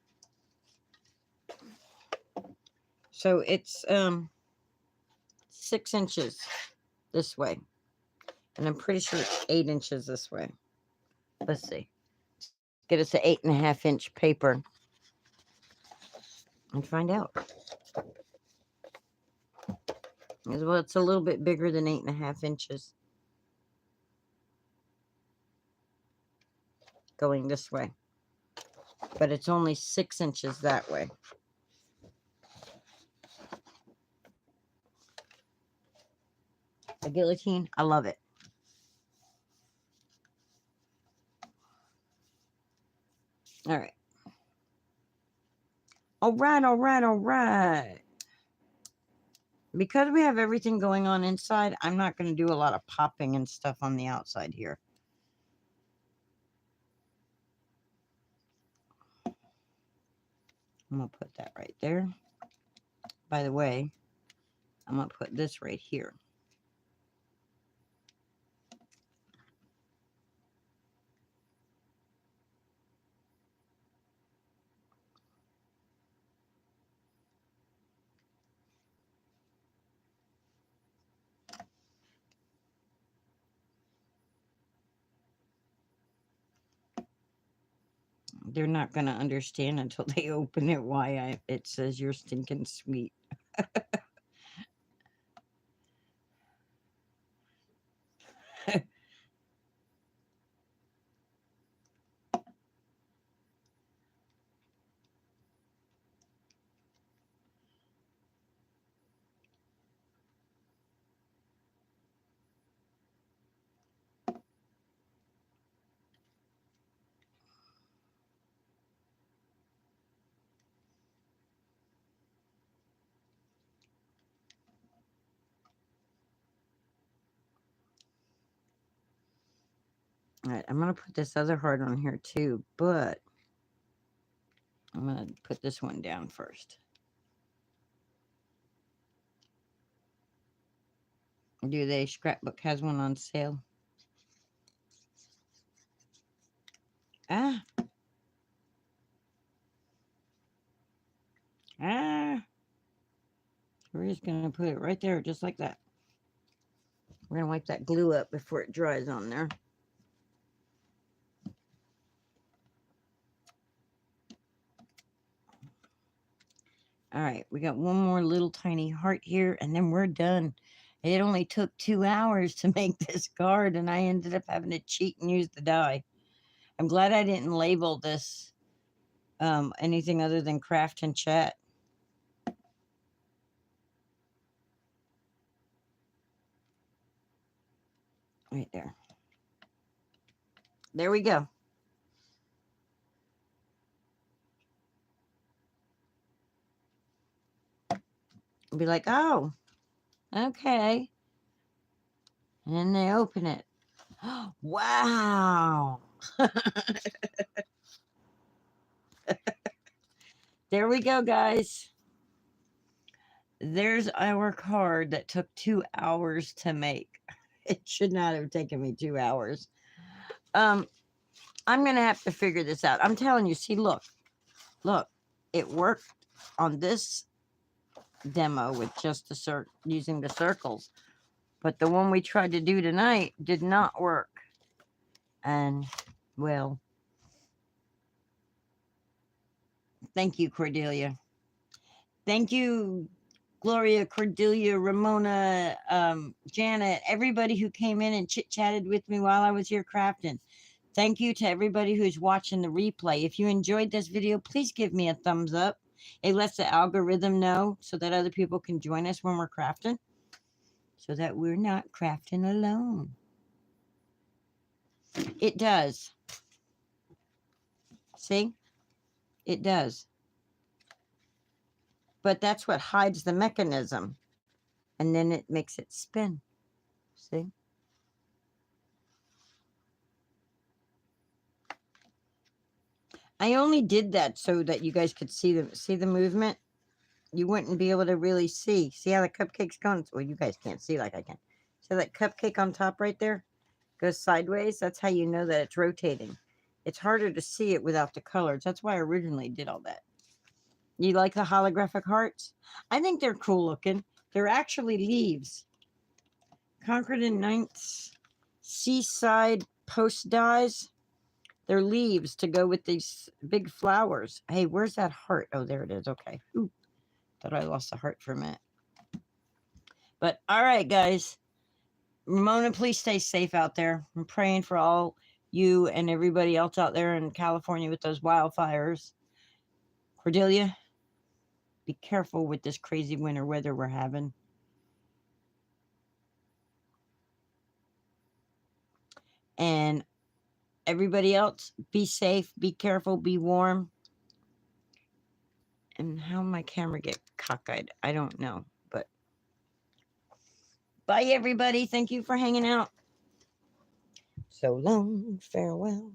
So it's 6 inches this way. And I'm pretty sure it's 8 inches this way. Let's see. Get us an 8.5 inch paper and find out. Well, it's a little bit bigger than 8.5 inches. Going this way. But it's only 6 inches that way. A guillotine, I love it. All right. All right, all right, all right. Because we have everything going on inside, I'm not going to do a lot of popping and stuff on the outside here. I'm going to put that right there. By the way, I'm going to put this right here. They're not going to understand until they open it why it says you're stinking sweet. All right, I'm going to put this other heart on here too, but I'm going to put this one down first. Do they? Scrapbook has one on sale. Ah. We're just going to put it right there, just like that. We're going to wipe that glue up before it dries on there. All right, we got one more little tiny heart here, and then we're done. It only took 2 hours to make this card, and I ended up having to cheat and use the die. I'm glad I didn't label this anything other than craft and chat. Right there. There we go. I'll be like, oh, okay. And then they open it. Wow. There we go, guys. There's our card that took 2 hours to make. It should not have taken me 2 hours. I'm going to have to figure this out. I'm telling you, see, look, it worked on this demo with just the using the circles. But the one we tried to do tonight did not work. And, well, thank you, Cordelia. Thank you, Gloria, Cordelia, Ramona, Janet, everybody who came in and chit-chatted with me while I was here crafting. Thank you to everybody who's watching the replay. If you enjoyed this video, please give me a thumbs up. It lets the algorithm know so that other people can join us when we're crafting, so that we're not crafting alone. It does. See? It does. But that's what hides the mechanism. And then it makes it spin. See? I only did that so that you guys could see the movement. You wouldn't be able to really see. See how the cupcake's going? Well, you guys can't see like I can. So that cupcake on top right there goes sideways. That's how you know that it's rotating. It's harder to see it without the colors. That's why I originally did all that. You like the holographic hearts? I think they're cool looking. They're actually leaves. Concord and Ninth's Seaside Post dies. They're leaves to go with these big flowers. Hey, where's that heart? Oh, there it is. Okay. Ooh, thought I lost the heart for a minute. But all right, guys. Ramona, please stay safe out there. I'm praying for all you and everybody else out there in California with those wildfires. Cordelia, be careful with this crazy winter weather we're having. And everybody else, be safe, be careful, be warm. And how my camera get cockeyed, I don't know. But bye, everybody. Thank you for hanging out. So long, farewell.